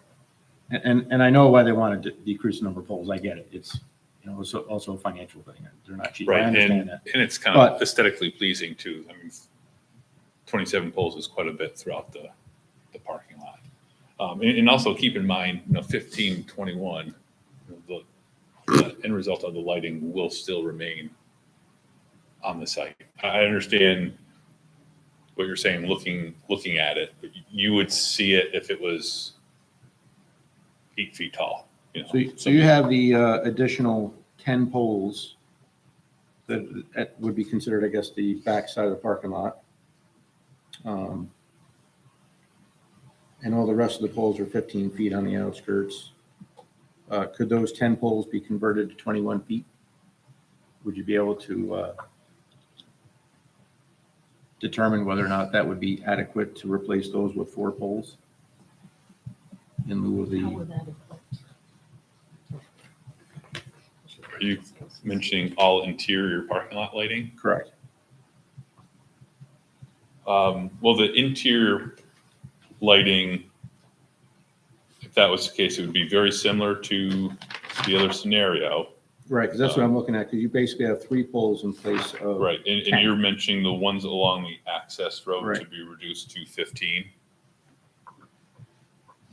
and I know why they want to decrease the number of poles. I get it. It's it's also a financial thing. They're not cheap. I Right, understand and that. it's kind But- of aesthetically pleasing too. I mean, 27 poles is quite a bit throughout the parking lot. And also keep in mind, 15, 21, the end result of the lighting will still remain on the site. I understand what you're saying, looking at it, but you would see it if it was 8 feet tall. So you have the additional 10 poles that would be considered, I guess, the back side of the parking lot. And all the rest of the poles are 15 feet on the outskirts. Could those 10 poles be converted to 21 feet? Would you be able to determine whether or not that would be adequate to replace those with 4 poles in lieu of How the? would that affect? Are you mentioning all interior parking lot lighting? Correct. Well, the interior lighting, if that was the case, it would be very similar to the other scenario. Right, because that's what I'm looking at, because you basically have 3 poles in place of. Right, and you're mentioning the ones along the access road to Right. be reduced to 15,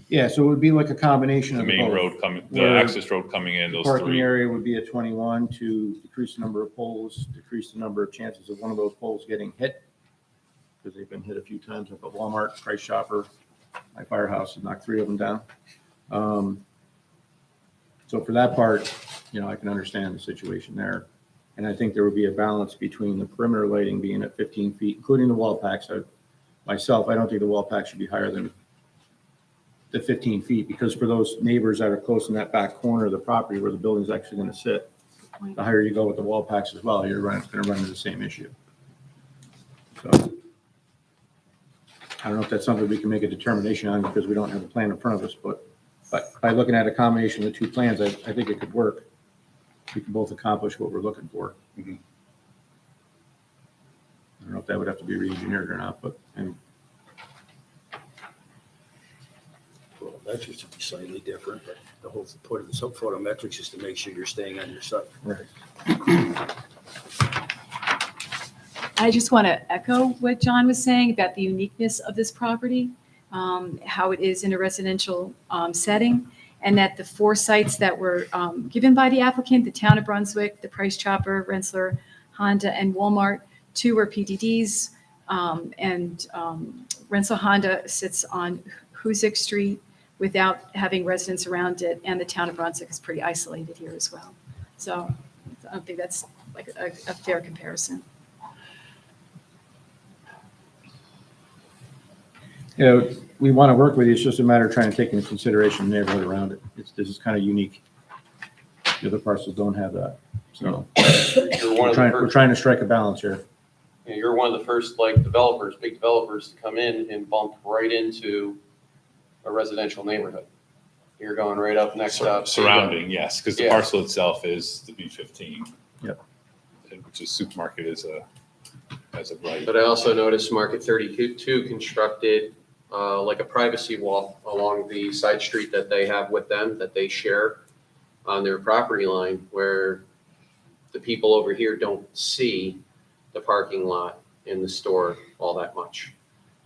Yeah, so it would be like a combination the of main both. road coming, the Where access road coming in, The those parking 3. area would be at 21 to decrease the number of poles, decrease the number of chances of one of those poles getting hit, because they've been hit a few times up at Walmart, Price Chopper. My firehouse has knocked 3 of them down. So for that part, I can understand the situation there. And I think there would be a balance between the perimeter lighting being at 15 feet, including the wall packs. Myself, I don't think the wall pack should be higher than the 15 feet, because for those neighbors that are close in that back corner of the property where the building's actually going to sit, the higher you go with the wall packs as well, you're going to run into the same issue. So I don't know if that's something we can make a determination on, because we don't have a plan in front of us, but by looking at a combination of the 2 plans, I think it could work. We can both accomplish what we're looking for. Mhm. I don't know if that would have to be re-engineered or not, but Well, metrics would be slightly different, but the whole point of the photometrics is to make sure you're staying on your site. I just want to echo what John was saying about the uniqueness of this property, how it is in a residential setting, and that the 4 sites that were given by the applicant, the town of Brunswick, the Price Chopper, Rensselaer, Honda, and Walmart, 2 were PDDs, and Rensselaer Honda sits on Hoosick Street without having residents around it, and the town of Brunswick is pretty isolated here as well. So I don't think that's like a fair comparison. we want to work with you. It's just a matter of trying to take into consideration the neighborhood around it. This is kind of unique. The other parcels don't have that. So You're one of the we're first, trying to strike a balance here. you're one of the first big developers to come in and bump right into a residential neighborhood. You're going right up next up. Surrounding, yes, because the Yeah. parcel itself is the B15. Yep. Which is supermarket as a right. But I also noticed Market 32 constructed like a privacy wall along the side street that they have with them, that they share on their property line, where the people over here don't see the parking lot in the store all that much.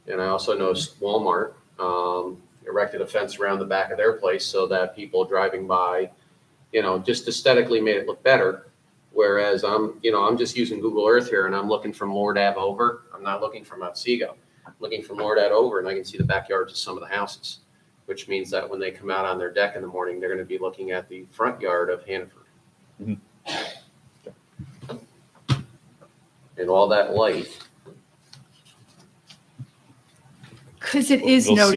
And I also noticed Walmart erected a fence around the back of their place so that people driving by, just aesthetically made it look better. Whereas I'm just using Google Earth here and I'm looking from Lord Ave over. I'm not looking from Otsego. I'm looking from Lord Ave over and I can see the backyards of some of the houses, which means that when they come out on their deck in the morning, they're going to be looking at the front yard of Hannaford. Mhm. And all that light. Because it is They'll noted. see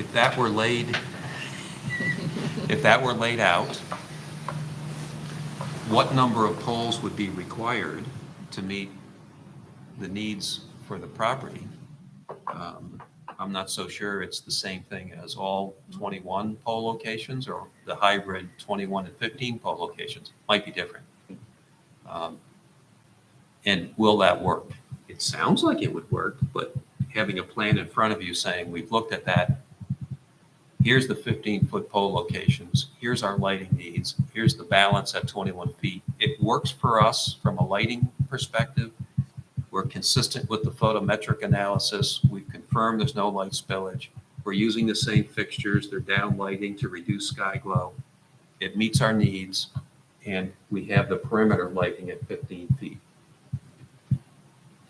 if that were laid out, what number of poles would be required to meet the needs for the property? I'm not so sure it's the same thing as all 21 pole locations or the hybrid 21 and 15 pole locations. Might be different. And will that work? It sounds like it would work, but having a plan in front of you saying, we've looked at that, here's the 15-foot pole locations, here's our lighting needs, here's the balance at 21 feet. It works for us from a lighting perspective. We're consistent with the photometric analysis. We've confirmed there's no light spillage. We're using the same fixtures. They're down lighting to reduce sky glow. It meets our needs, and we have the perimeter lighting at 15 feet.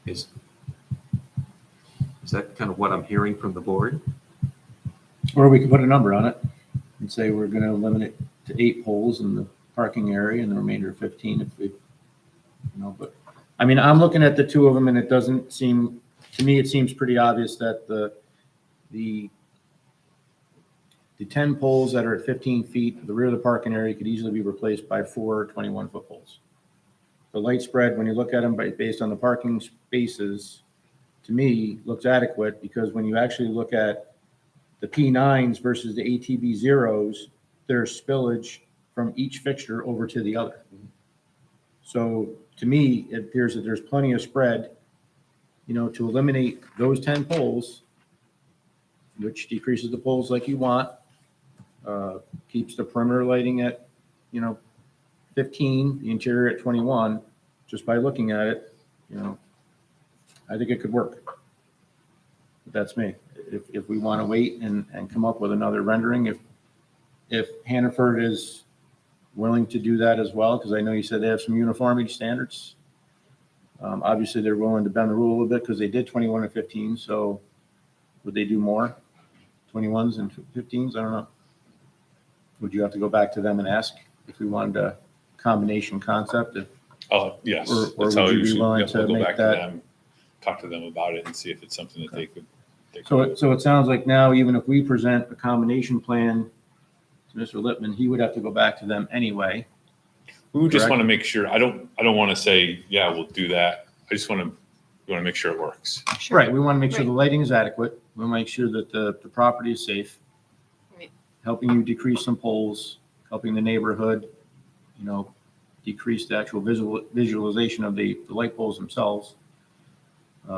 Is that kind of what I'm hearing from the board? Or we could put a number on it and say we're going to limit it to 8 poles in the parking area and the remainder of 15 if we, but I mean, I'm looking at the two of them and it doesn't seem, to me, it seems pretty obvious that the 10 poles that are at 15 feet, the rear of the parking area could easily be replaced by 4 21-foot poles. The light spread, when you look at them based on the parking spaces, to me, looks adequate because when you actually look at the P9s versus the ATB zeros, there's spillage from each fixture over to the other. So to me, it appears that there's plenty of spread, to eliminate those 10 poles, which decreases the poles like you want, keeps the perimeter lighting at, 15, the interior at 21, just by looking at it, I think it could work. But that's me. If we want to wait and come up with another rendering, if Hannaford is willing to do that as well, because I know you said they have some uniformity standards. Obviously, they're willing to bend the rule a little bit because they did 21 and 15. So would they do more? 21s and 15s? I don't know. Would you have to go back to them and ask if we wanted a combination concept? Yes. Or That's would how you be usually, willing yeah, to we'll go make back to that- them, talk to them about it and see if it's something that they could. So it sounds like now, even if we present a combination plan to Mr. Lippman, he would have to go back to them anyway. We would just Correct. want to make sure, I don't want to say, yeah, we'll do that. I just want to make sure it works. Right, we want to make sure Right. the lighting is adequate. We want to make sure that the property is safe. Right. Helping you decrease some poles, helping the neighborhood, decrease the actual visualization of the light poles themselves.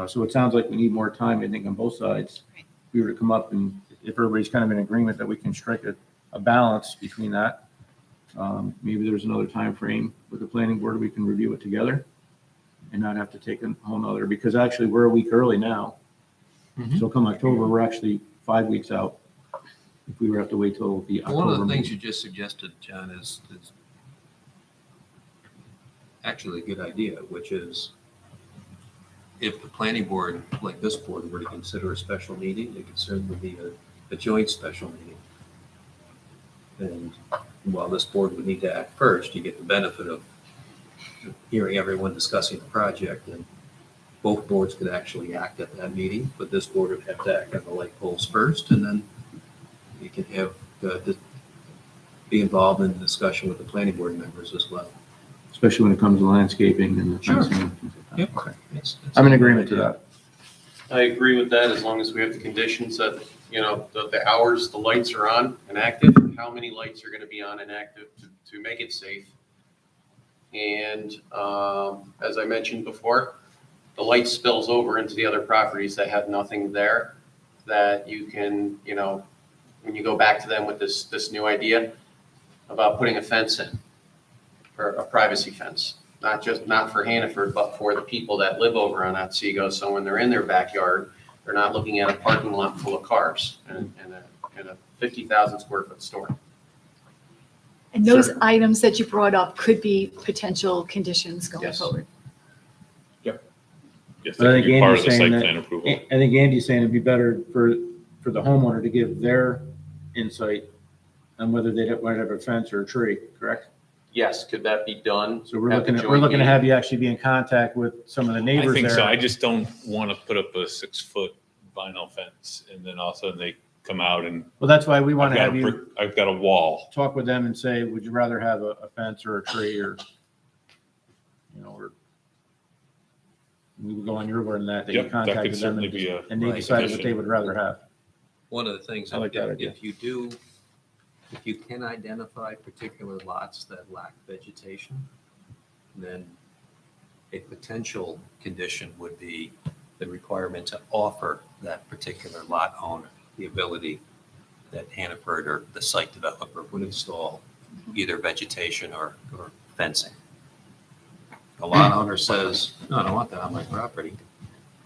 So it sounds like we need more time, I think, on both sides. Right. If we were to come up and if everybody's kind of in agreement that we can strike a balance between that. Maybe there's another time frame with the planning board, we can review it together and not have to take a whole nother, because actually we're a week early now. Mhm. So come October, we're actually 5 weeks out. If we were to have to wait till the October. One of the things meeting. you just suggested, John, is actually a good idea, which is if the planning board, like this board, were to consider a special meeting, it could certainly be a joint special meeting. And while this board would need to act first, you get the benefit of hearing everyone discussing the project, and both boards could actually act at that meeting, but this board would have to act on the light poles first, and then you can have, be involved in the discussion with the planning board members as well. Especially when it comes to landscaping and the Sure. fencing. and things like that. Yep. Okay. It's I'm in a good agreement to idea. that. I agree with that, as long as we have the conditions that, the hours the lights are on and active, how many lights are going to be on and active to make it safe. And as I mentioned before, the light spills over into the other properties that have nothing there, that you can, when you go back to them with this new idea about putting a fence in, or a privacy fence, not for Hannaford, but for the people that live over on Otsego. So when they're in their backyard, they're not looking at a parking lot full of cars and a 50,000 square foot store. And those items that you brought up could be potential conditions going Yes. forward. Yes, But I that think could be part Andy's of the saying site that- plan approval. I think Andy's saying it'd be better for the homeowner to give their insight on whether they want to have a fence or a tree, correct? Yes, could that be done? So we're at the looking joint to meeting? have you actually be in contact with some of the I neighbors think so. I there. just don't want to put up a 6-foot vinyl fence and then all of a sudden they come out and Well, that's why we want I've to got have a you brick, I've got a wall. talk with them and say, would you rather have a fence or a tree or, or we would go on your word on that you Yep, that could contacted them certainly be a and they Right. decided what they would rather have. One of the things, I like that idea. if you can identify particular lots that lack vegetation, then a potential condition would be the requirement to offer that particular lot owner the ability that Hannaford or the site developer would install either vegetation or fencing. The lot owner says, no, I don't want that on my property,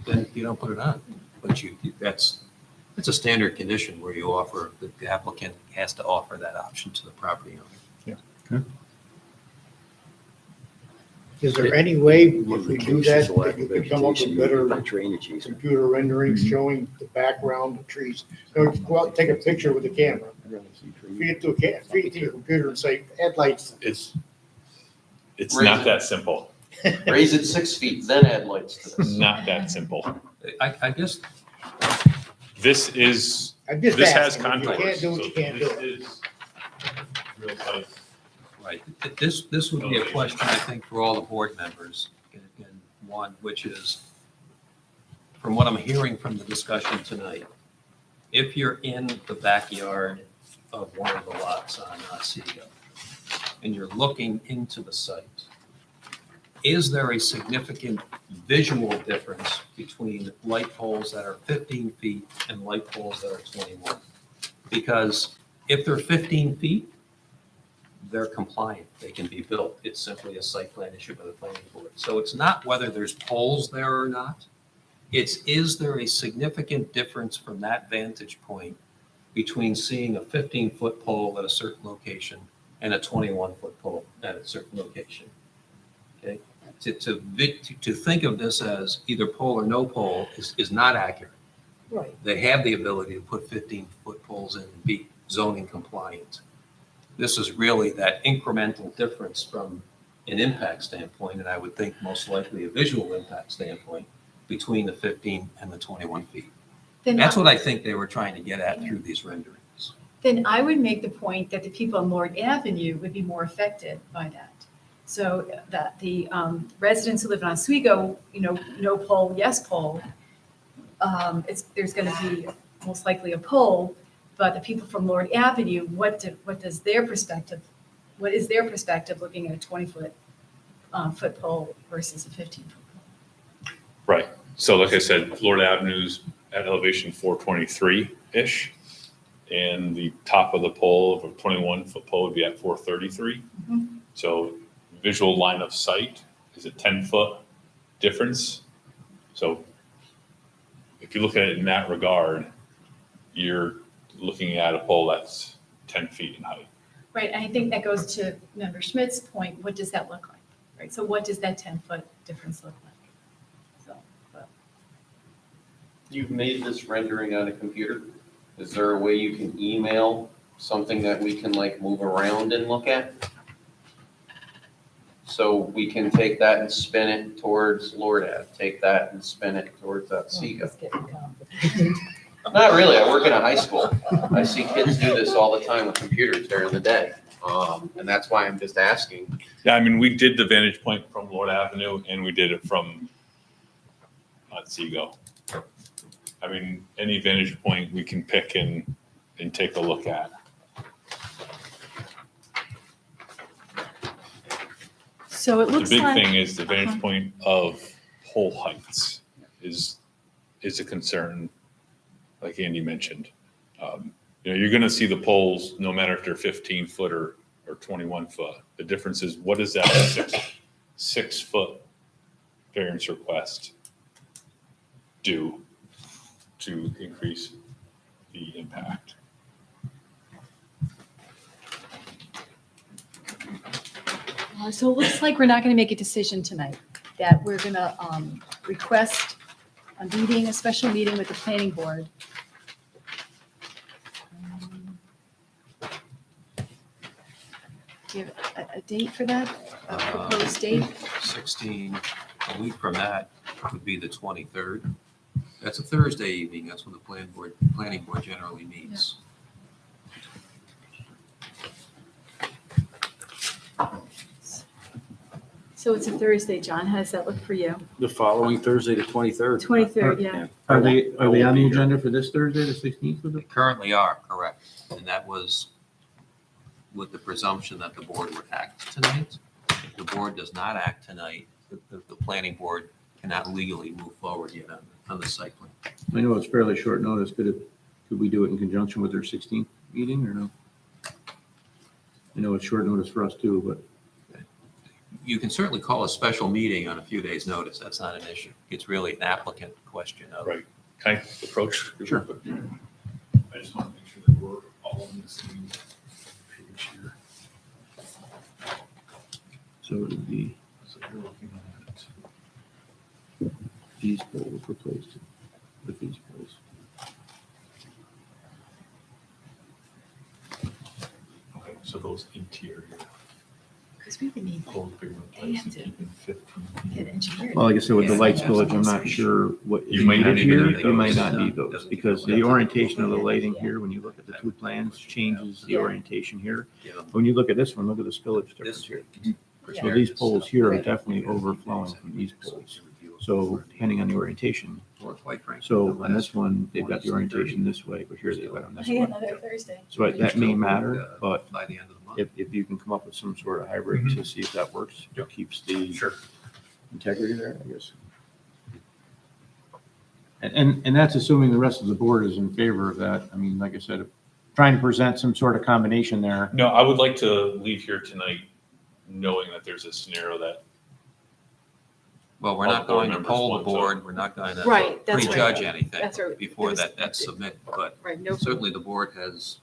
then you don't put it on. But that's a standard condition where you offer, the applicant has to offer that option to the property owner. Is there any way, if we do Modifications that, will that have you could come up vegetation, with better by drainage easement. computer renderings showing the background, the trees? Or go out and take a picture with the camera, feed it to feed it to your computer and say, headlights. It's not that simple. Raise it 6 feet, then add lights to this. Not that simple. I guess, This is, I'm just this has asking, if you contours. can't do it, you so can't do this it. is real tight. right, this would be a question, I think, for all the board members. And one, which is, from what I'm hearing from the discussion tonight, if you're in the backyard of one of the lots on Otsego, and you're looking into the site, is there a significant visual difference between light poles that are 15 feet and light poles that are 21? Because if they're 15 feet, they're compliant, they can be built. It's simply a site plan issue by the planning board. So it's not whether there's poles there or not. It's, is there a significant difference from that vantage point between seeing a 15-foot pole at a certain location and a 21-foot pole at a certain location? Okay, to think of this as either pole or no pole is not accurate. Right. They have the ability to put 15-foot poles in and be zoning compliant. This is really that incremental difference from an impact standpoint, and I would think most likely a visual impact standpoint, between the 15 and the 21 feet. Then That's what I think they were trying to get at through these renderings. Then I would make the point that the people on Lord Avenue would be more affected by that. So that the residents who live in Oswego, no pole, yes pole, there's going to be most likely a pole, but the people from Lord Avenue, what is their perspective looking at a 20-foot foot pole versus a 15-foot pole? Right. So like I said, Lord Avenue's at elevation 423-ish. And the top of the pole of a 21-foot pole would be at 433. Mhm. So visual line of sight is a 10-foot difference. So if you look at it in that regard, you're looking at a pole that's 10 feet in height. Right, and I think that goes to Member Schmidt's point, what does that look like? Right, so what does that 10-foot difference look like? So, but You've made this rendering on a computer. Is there a way you can email something that we can like move around and look at? So we can take that and spin it towards Lord Ave, take that and spin it towards Otsego. It's getting complicated. Not really, I work in a high school. I see kids do this all the time with computers during the day. And that's why I'm just asking. Yeah, I mean, we did the vantage point from Lord Avenue and we did it from Otsego. I mean, any vantage point we can pick and take a look at. So it The looks big like. thing is the vantage point of pole heights is a concern, like Andy mentioned. You're going to see the poles, no matter if they're 15 foot or 21 foot. The difference is what is that 6 foot variance request do to increase the impact? So it looks like we're not going to make a decision tonight, that we're going to request a meeting, a special meeting with the planning board. Do you have a date for that, a proposed date? 16, a week from that would be the 23rd. That's a Thursday evening. That's when the planning board generally meets. So it's a Thursday, John. How does that look for you? The following Thursday, the 23rd. 23rd, yeah. Are they I won't on be the here. agenda for this Thursday, the 16th? Was They it? currently are, correct. And that was with the presumption that the board would act tonight. If the board does not act tonight, the planning board cannot legally move forward yet on the site plan. I know it's fairly short notice. Could we do it in conjunction with their 16th meeting or no? I know it's short notice for us too, but You can certainly call a special meeting on a few days' notice. That's not an issue. It's really an applicant question of. Right. Can I approach? Sure. I just want to make sure that we're all on the same page here. so it would be So you're looking at, these poles replaced with these poles. okay, so those interior Because we would need poles being They have replaced, to keeping 15. get engineered. Well, like I said, with the Yeah. light spillage, I'm not sure what. You might not needed need here. any of You might those. not need those because the orientation of the lighting here, when you look at the two plans, changes the Yeah. orientation here. you know, When you look at this one, look at the spillage difference This here. So prepared these this poles stuff. here are definitely overflowing from these poles. So depending on the orientation. Or quite frankly. So the on this last one, they've got is the orientation this way, but here they've got on this Hey, one. another Thursday. So that may matter, but By the end of the month. if you can come up with some sort of hybrid to see if that works, it keeps the Sure. integrity there, I guess. And that's assuming the rest of the board is in favor of that. I mean, like I said, trying to present some sort of combination there. No, I would like to leave here tonight knowing that there's a scenario that Well, we're all not the board going to members poll the want to- board. We're not going to Right, that's right. prejudge anything That's right. before It was- that's submitted. But Right, no. certainly the board has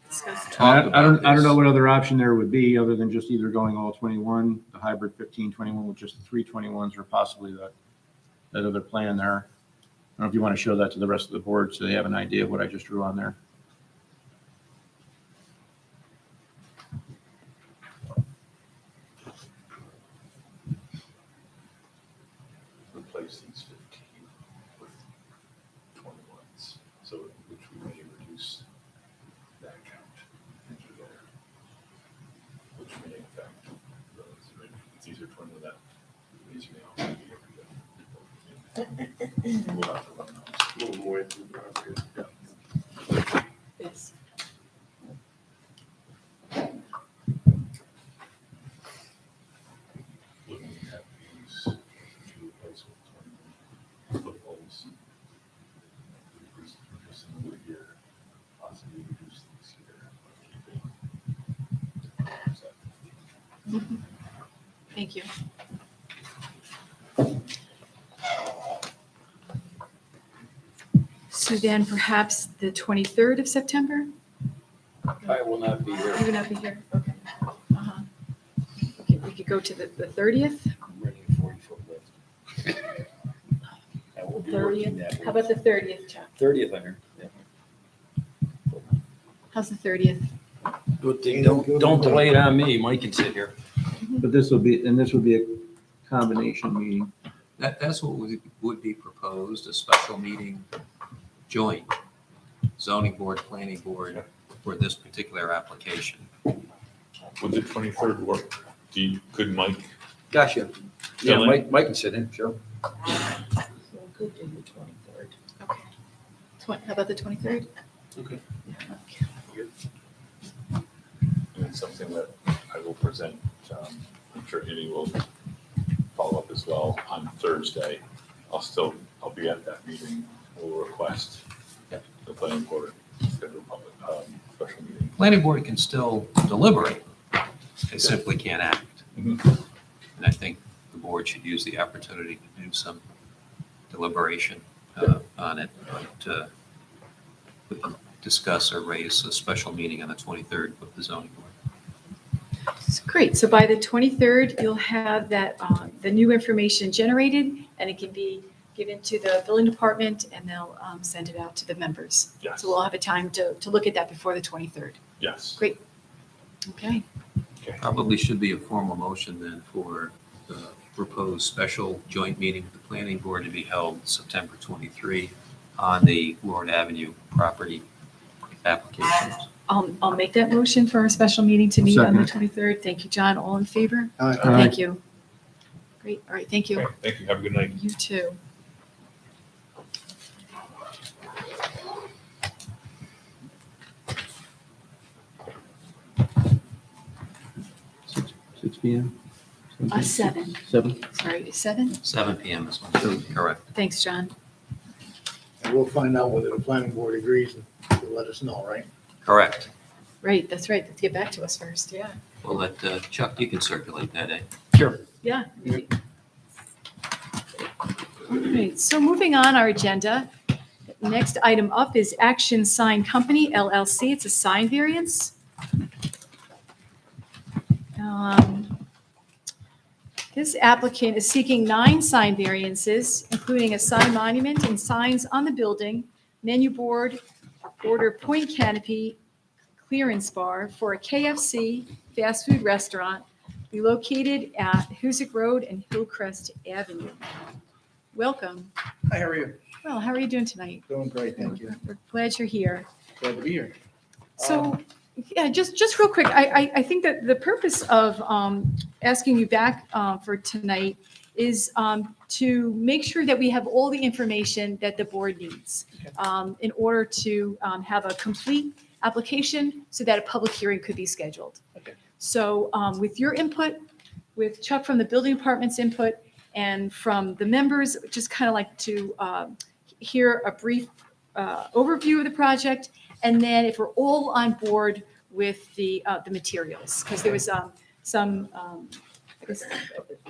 Discussed. I talked don't, about I don't know this. what other option there would be other than just either going all 21, the hybrid 1521 with just the 321s or possibly that other plan there. I don't know if you want to show that to the rest of the board so they have an idea of what I just drew on there. replace these 15 with 21s, so which we may reduce that count into there, which may affect those. It's easier to run with that. These may also be We'll have to run those. A little more into the property. Yeah. Yes. Looking at these, to replace with 21 footballs. Reduce them over here, possibly reduce these here. Thank you. So then perhaps the 23rd of September? I will not be here. You will not be here? Okay. Uh-huh. Okay, we could go to the 30th? I'm running a 40-foot lift. I will be working 30th? that How week. about the 30th, Chuck? 30th, I'm here. Yeah. How's the 30th? Don't delay it on me. Mike can sit here. But this will be, and this would be a combination meeting. That's what would be proposed, a special meeting joint zoning board, planning board for this particular application. Would the 23rd work? Could Mike? Gotcha. Yeah, Fill in? Mike can sit in, sure. Could do the 23rd. Okay. How about the 23rd? Okay. Okay. And it's something that I will present, I'm sure Andy will follow up as well on Thursday. I'll be at that meeting. We'll request the planning board schedule a public, special meeting. Planning board can still deliberate. They simply can't act. Mhm. And I think the board should use the opportunity to do some deliberation on it. But we can discuss or raise a special meeting on the 23rd with the zoning board. Great. So by the 23rd, you'll have that, the new information generated, and it can be given to the building department, and they'll send it out to the members. Yes, So we'll have a time to look at that before the 23rd. yes. Great. Okay. Probably should be a formal motion then for the proposed special joint meeting with the planning board to be held September 23 on the Lord Avenue property applications. I'll make that motion for our special meeting to meet on the Second. 23rd. Thank you, John. All in favor? Aye. Thank you. Great. All right. Thank you. Okay, thank you. Have a good night. You too. Six PM? 7. 7? Sorry, 7? 7 PM is when, correct. Thanks, John. And we'll find out whether the planning board agrees and will let us know, right? Correct. Right, that's right. Let's get back to us first. Yeah. We'll let Chuck, you can circulate that, eh? Sure. Yeah. All right, so moving on our agenda, next item up is Action Sign Company LLC. It's a sign variance. This applicant is seeking 9 sign variances, including a sign monument and signs on the building, menu board, order point canopy, clearance bar for a KFC fast food restaurant located at Hoosick Road and Hillcrest Avenue. Welcome. Hi, how are you? Well, how are you doing tonight? Doing great, thank you. We're glad you're here. Glad to be here. So, yeah, just real quick, I think that the purpose of asking you back for tonight is to make sure that we have all the information that the board needs in order to have a complete application so that a public hearing could be scheduled. Okay. So with your input, with Chuck from the building department's input, and from the members, just kind of like to hear a brief overview of the project, and then if we're all on board with the materials, because there was some, I guess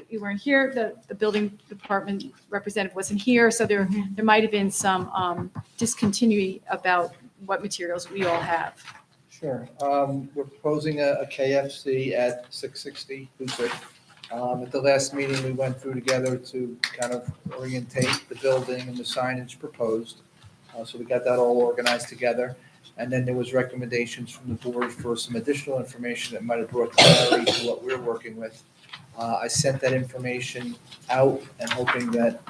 you weren't here, the building department representative wasn't here, so there might have been some discontinuity about what materials we all have. Sure. We're proposing a KFC at 660 Hoosick. At the last meeting, we went through together to kind of orientate the building and the signage proposed. So we got that all organized together. And then there was recommendations from the board for some additional information that might have brought clarity to what we're working with. I sent that information out and hoping that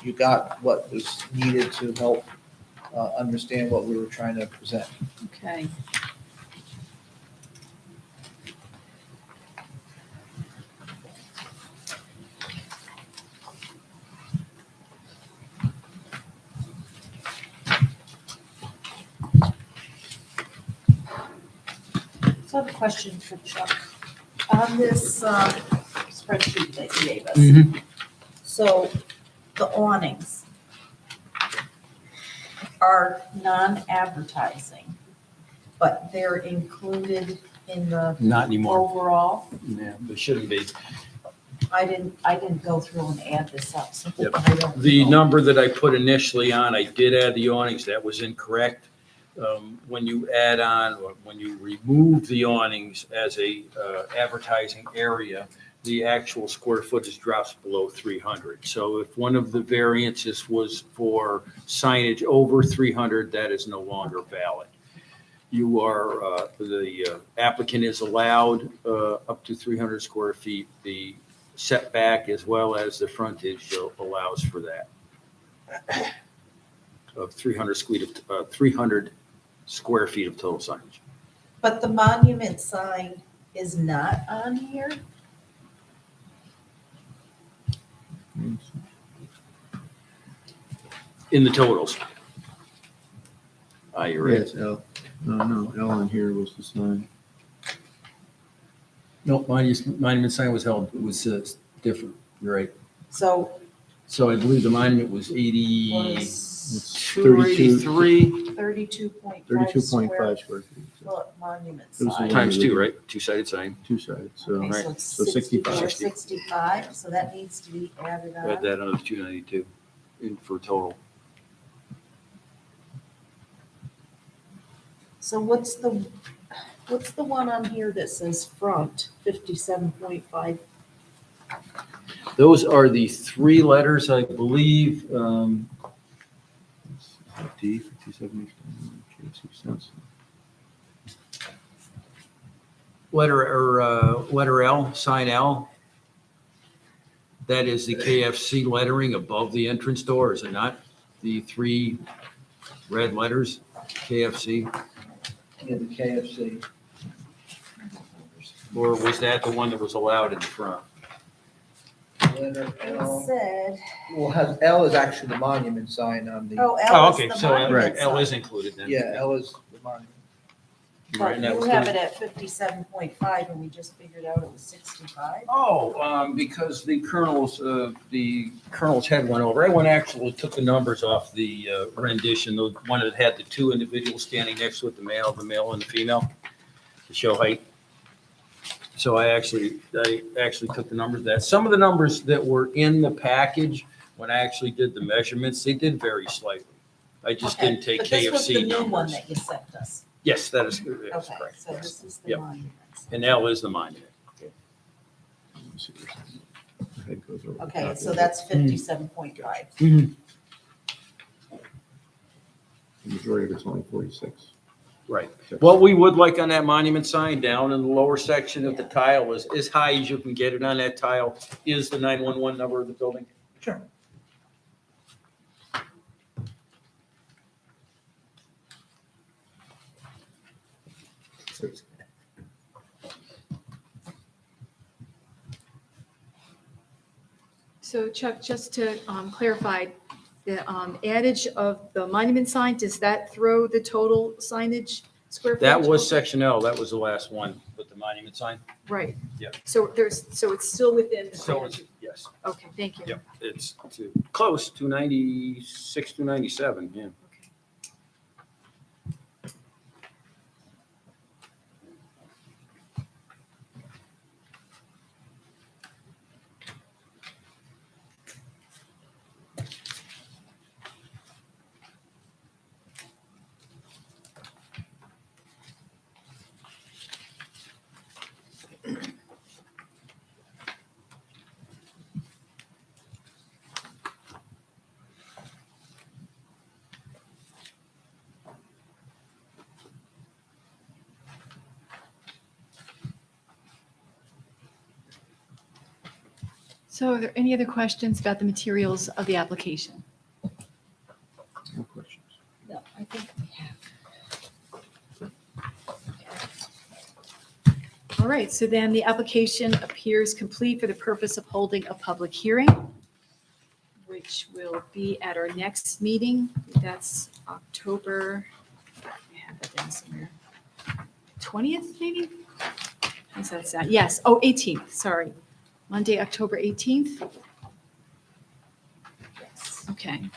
you got what was needed to help understand what we were trying to present. Okay. So I have a question for Chuck. On this spreadsheet that you gave us, so the awnings are non-advertising, but they're included in the Not anymore. overall? Yeah, they shouldn't be. I didn't go through and add this up, so Yep. I don't The know. number that I put initially on, I did add the awnings, that was incorrect. When you add on, or when you remove the awnings as a advertising area, the actual square footage drops below 300. So if one of the variances was for signage over 300, that is no longer valid. You are, the applicant is allowed up to 300 square feet. The setback as well as the frontage allows for that. Of 300 square feet of total signage. But the monument sign is not on here? In the totals. You're right. Yes, L. No, L on here was the sign. No, monument sign was held, it was different, you're right. So So I believe the monument was 80, was 2 or 83 32.5 32.5 square feet. So foot monument It was the sign. one- times 2, right? Two-sided sign. Two-sided, so. Okay, right. so it's So 65. 65, so that needs to be added Add on. that another 292 in for total. So what's the one on here that says front, 57.5? Those are the 3 letters, I believe. D, 57, cents. Letter L, sign L. That is the KFC lettering above the entrance door, is it not? The 3 red letters, KFC? Yeah, the KFC. Or was that the one that was allowed in the front? Letter It L. said, Well, L is actually the monument sign on the, oh, Oh, L is okay, the so monument L is sign. included then. yeah, L is the monument. Right, But and that you was have good. it at 57.5 and we just figured out it was 65. Oh, because the colonel's head went over. I actually took the numbers off the rendition, the one that had the 2 individuals standing next to it, the male and the female, to show height. So I actually took the numbers of that. Some of the numbers that were in the package, when I actually did the measurements, they did vary slightly. I just Okay, didn't take but this was the KFC new one numbers. that you sent us. Yes, that is correct. Okay, so this is the Yep. monument. And L is the monument. Okay, so that's 57.5. The majority of it's only 46. Right. What we would like on that monument sign down in the lower section of the tile is as high as you can get it on that tile is the 911 number of the building. Sure. So Chuck, just to clarify, the adage of the monument sign, does that throw the total signage square footage? That was section L. That was the last one with the monument sign. Right. Yeah. So it's still within the. So it's, yes. Okay, thank you. Yep. It's close, 296, 297, yeah. So are there any other questions about the materials of the application? No questions. No, I think we have. All right, so then the application appears complete for the purpose of holding a public hearing, which will be at our next meeting. That's October, I have that down somewhere, 20th maybe? How's that sound? Yes, 18th, sorry. Monday, October 18th? Yes. Okay.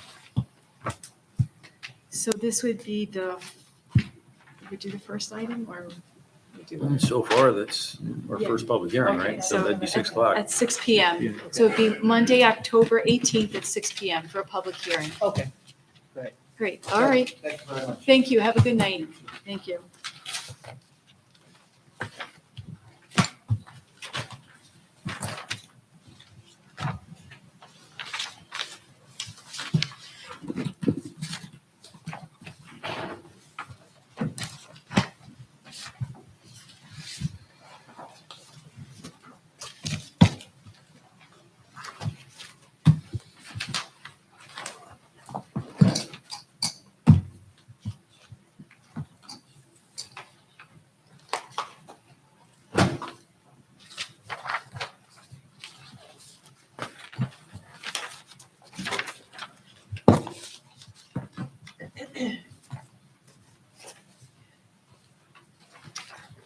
So this would be we do the first item or we do? And so far, that's our Yeah. first public hearing, Okay, right? So that'd be 6 at- o'clock. At 6 PM. So it'd be Monday, October 18th at 6 PM for a public hearing. Okay. Great, all right. Thank you very much. Thank you, have a good night. Thank you.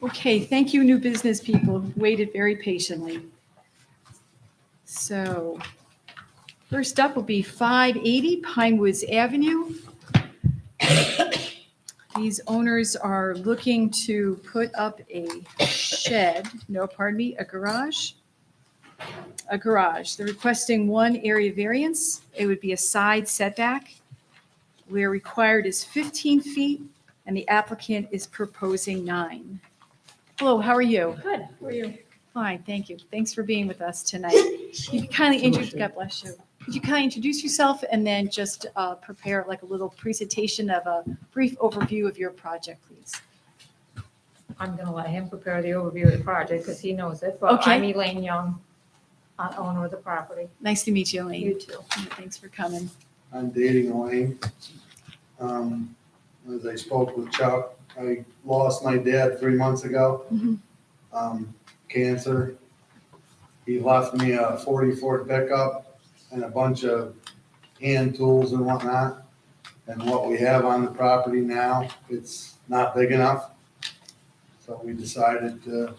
Okay, thank you, new business people, waited very patiently. So first up will be 580 Pinewoods Avenue. These owners are looking to put up a shed, no, pardon me, a garage. A garage. They're requesting one area variance. It would be a side setback where required is 15 feet and the applicant is proposing 9. Hello, how are you? Good, how are you? Fine, thank you. Thanks for being with us tonight. You can kindly introduce, God bless you. Could you kindly introduce yourself and then just prepare like a little presentation of a brief overview of your project, please? I'm gonna let him prepare the overview of the project because he knows it, but Okay. I'm Elaine Young. owner of the property. Nice to meet you, Elaine. You too. Thanks for coming. I'm dating Elaine. As I spoke with Chuck, I lost my dad 3 months ago. Mhm. Cancer. He left me a 40 Ford pickup and a bunch of hand tools and whatnot. And what we have on the property now, it's not big enough. So we decided to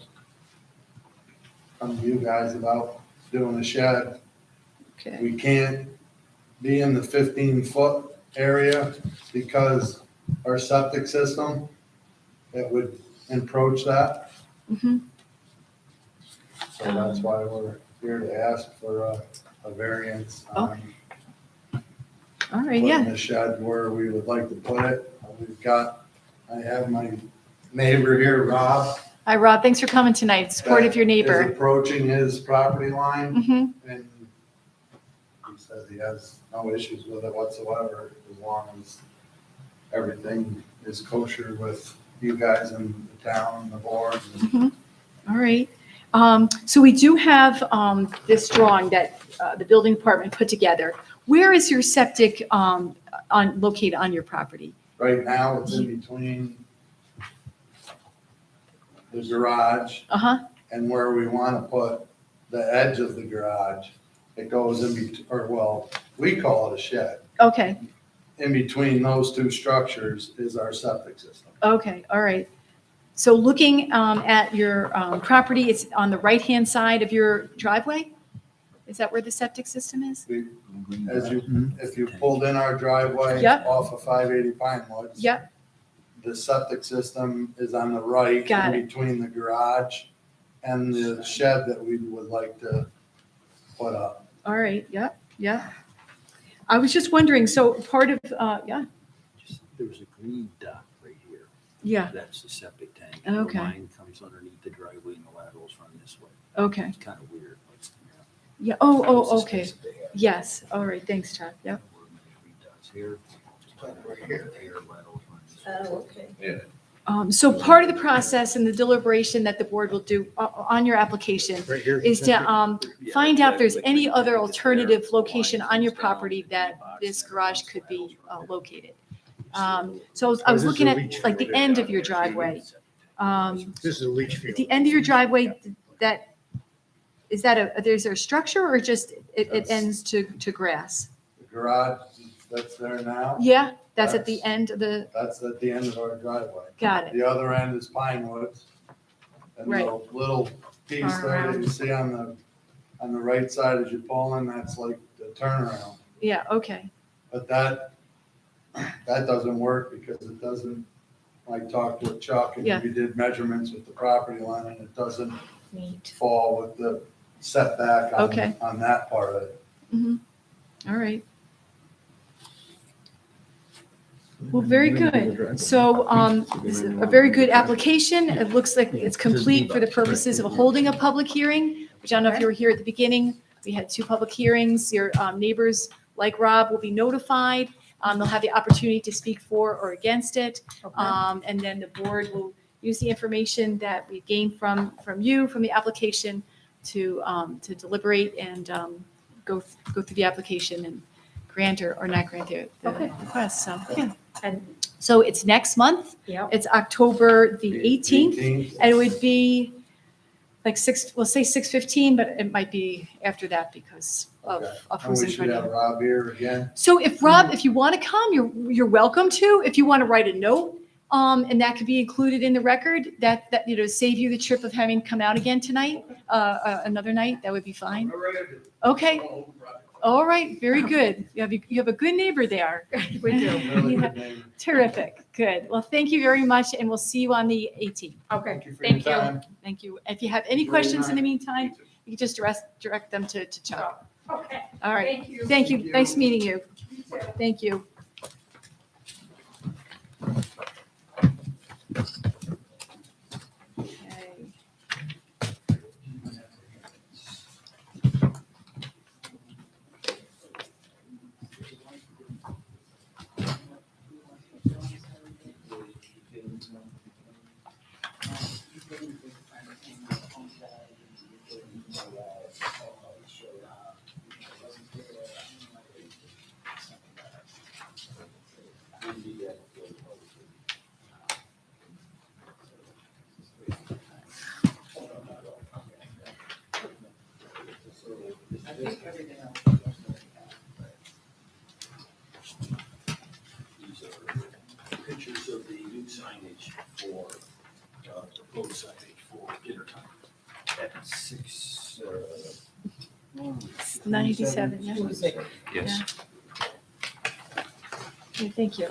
come to you guys about doing a shed. Okay. We can't be in the 15-foot area because our septic system, it would encroach that. Mhm. So that's why we're here to ask for a variance on All right, putting yeah. the shed where we would like to put it. I have my neighbor here, Rob. Hi, Rob. Thanks for coming tonight. Support of your that is neighbor. approaching his property line. Hmm. And he says he has no issues with it whatsoever, as long as everything is kosher with you guys in the town and the board. All right. So we do have this drawing that the building department put together. Where is your septic located on your property? Right now, it's in between the garage Uh-huh. and where we want to put the edge of the garage. It goes in between, or well, we call it a shed. Okay. In between those two structures is our septic system. Okay. All right. So looking at your property, it's on the right-hand side of your driveway? Is that where the septic system is? As you, if you pulled in our driveway Yep. off of 580 Pine Woods. Yep. The septic system is on the right Got in it. between the garage and the shed that we would like to put up. All right. Yep. Yep. I was just wondering, so part of, yeah, There was a green dot right here. yeah, That's the septic tank. Okay. The line comes underneath the driveway and the laterals run this way. okay. It's kind of weird. Yeah. Oh, okay. Yes. All right. Thanks, Chuck. Yep. Here. Right here. Laterals run this way. Okay. So part of the process and the deliberation that the board will do on your application Right here. is to find out if there's any other alternative location on your property that this garage could be located. So I was looking at like the end of your driveway. This is a leach At field. the end of your driveway, is that there's a structure or just it ends to grass? The garage that's there now, Yeah, that's at the end of the, that's at the end of our driveway. got it. The other end is Pine Woods. And Right. the little piece there that you see on the right side as you pull in, that's like the turnaround. Yeah, okay. But that doesn't work because it doesn't, I talked with Chuck and Yeah. we did measurements with the property line and it doesn't Neat. fall with the setback Okay. on that part of it. All right. Well, very good. So this is a very good application. It looks like it's complete for the purposes of holding a public hearing, which I don't know if you were here at the beginning. We had 2 public hearings. Your neighbors, like Rob, will be notified. They'll have the opportunity to speak for or against it. Okay. And then the board will use the information that we gained from you, from the application, to deliberate and go through the application and grant or not grant the Okay. request. So, yeah. And, So it's next month. yeah, It's October the 18th. 18th. And it would be like we'll say 6:15, but it might be after that because of Okay. of And who's we in should front of have you. Rob here again. So if Rob, if you want to come, you're welcome to. If you want to write a note, and that could be included in the record, that save you the trip of having come out again tonight, another night, that would be fine. Okay. All right. Very good. You have a good neighbor there. we do. Really Yeah. good name. Terrific. Good. Well, thank you very much, and we'll see you on the 18th. Okay, Thank you for your thank you. time. Thank you. If you have any Very questions in the nice. meantime, you can just direct them to Chuck. Okay, All right. thank you. Thank you. Thank you. Nice meeting you. Thank you. Okay. I think everything else is These are pictures of the new signage for, proposed signage for dinner time at 6, 97, yeah. Yes. Okay, thank you.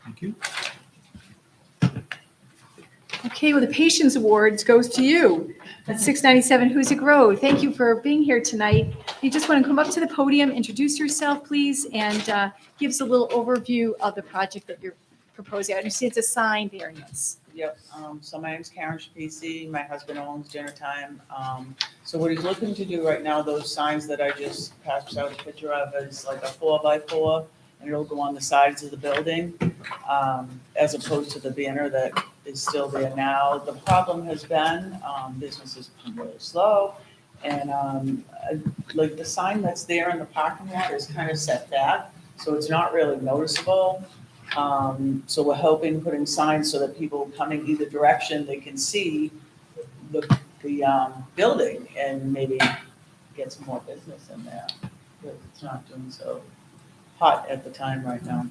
Thank you. Okay, well, the Patience Awards goes to you at 697 Hoosick Road. Thank you for being here tonight. You just want to come up to the podium, introduce yourself, please, and give us a little overview of the project that you're proposing. I understand it's a sign variance. Yep, so my name's Karen Shapisi, my husband owns Dinner Time. So what he's looking to do right now, those signs that I just passed out a picture of is like a 4x4, and it'll go on the sides of the building, as opposed to the banner that is still there now. The problem has been, business has been really slow, and like the sign that's there in the parking lot is kind of set back, so it's not really noticeable. So we're hoping putting signs so that people coming either direction, they can see the building and maybe get some more business in there. But it's not doing so hot at the time right now.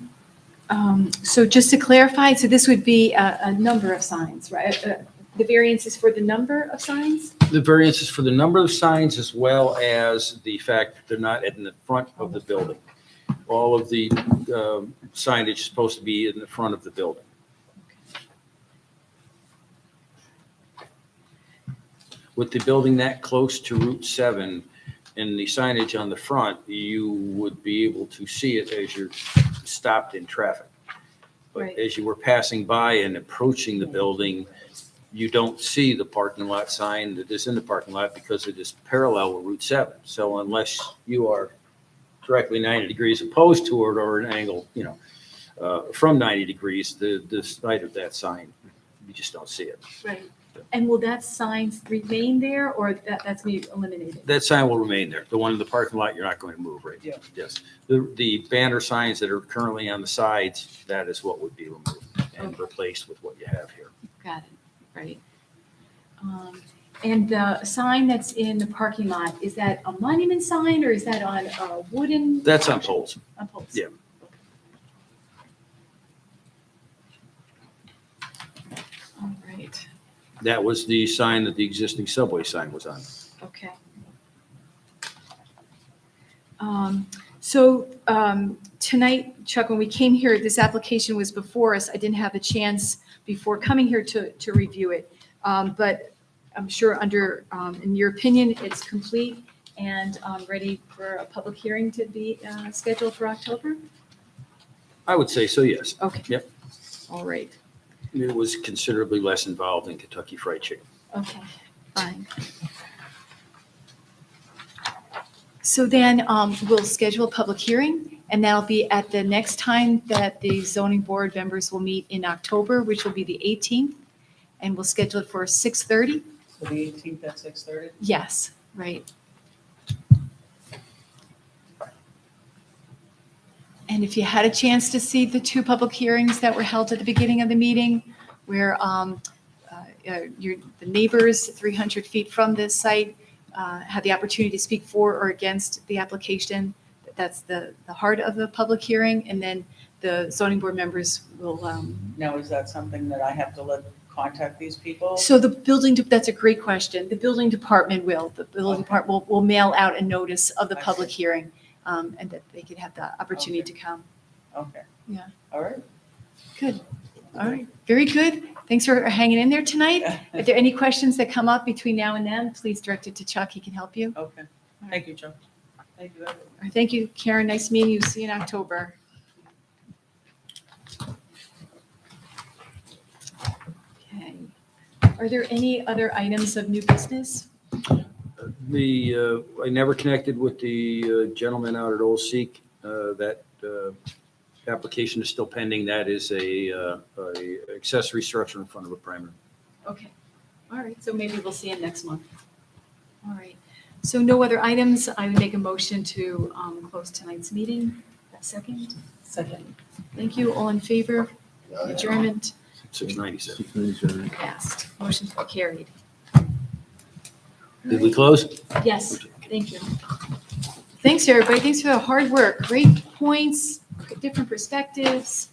So just to clarify, so this would be a number of signs, right? The variance is for the number of signs? The variance is for the number of signs as well as the fact that they're not in the front of the building. All of the signage is supposed to be in the front of the building. With the building that close to Route 7 and the signage on the front, you would be able to see it as you're stopped in traffic. But Right. as you were passing by and approaching the building, you don't see the parking lot sign that is in the parking lot because it is parallel with Route 7. So unless you are directly 90 degrees opposed to it or an angle, from 90 degrees, the sight of that sign, you just don't see it. Right. And will that sign remain there, or that's going to be eliminated? That sign will remain there. The one in the parking lot, you're not going to move, right? Yeah. Yes. The banner signs that are currently on the sides, that is what would be removed and replaced with what you have here. Got it, right. And the sign that's in the parking lot, is that a monument sign, or is that on a wooden? That's on poles. On poles? Yeah. All right, That was the sign that the existing subway sign was on. okay. So tonight, Chuck, when we came here, this application was before us. I didn't have a chance before coming here to review it. But I'm sure in your opinion, it's complete and ready for a public hearing to be scheduled for October? I would say so, yes. Okay. Yep. All right, It was considerably less involved than Kentucky Fried Chicken. okay, fine. So then we'll schedule a public hearing, and that'll be at the next time that the zoning board members will meet in October, which will be the 18th, and we'll schedule it for 6:30. So the 18th at 6:30? Yes, right. And if you had a chance to see the two public hearings that were held at the beginning of the meeting, where the neighbors 300 feet from this site had the opportunity to speak for or against the application, that's the heart of the public hearing, and then the zoning board members will. Now, is that something that I have to contact these people? So the that's a great question. The building department the building department will mail out a notice of the I public see. hearing, and that they could have the opportunity to come. Okay. Yeah. All right. Good. All right. Very good. Thanks for hanging in there tonight. If there are any questions that come up between now and then, please direct it to Chuck. He can help you. Okay. Thank you, Joe. Thank you, everyone. All right, thank you, Karen. Nice meeting you. See you in October. Okay. Are there any other items of new business? I never connected with the gentleman out at Old Seek. That application is still pending. That is a accessory structure in front of a primary. Okay. All right. So maybe we'll see him next month. All right. So no other items. I would make a motion to close tonight's meeting. A second. Second. Thank you. All in favor? Adjournment 697. 697. passed. Motion carried. Did we close? Yes, thank you. Thanks, everybody. Thanks for the hard work. Great points, different perspectives.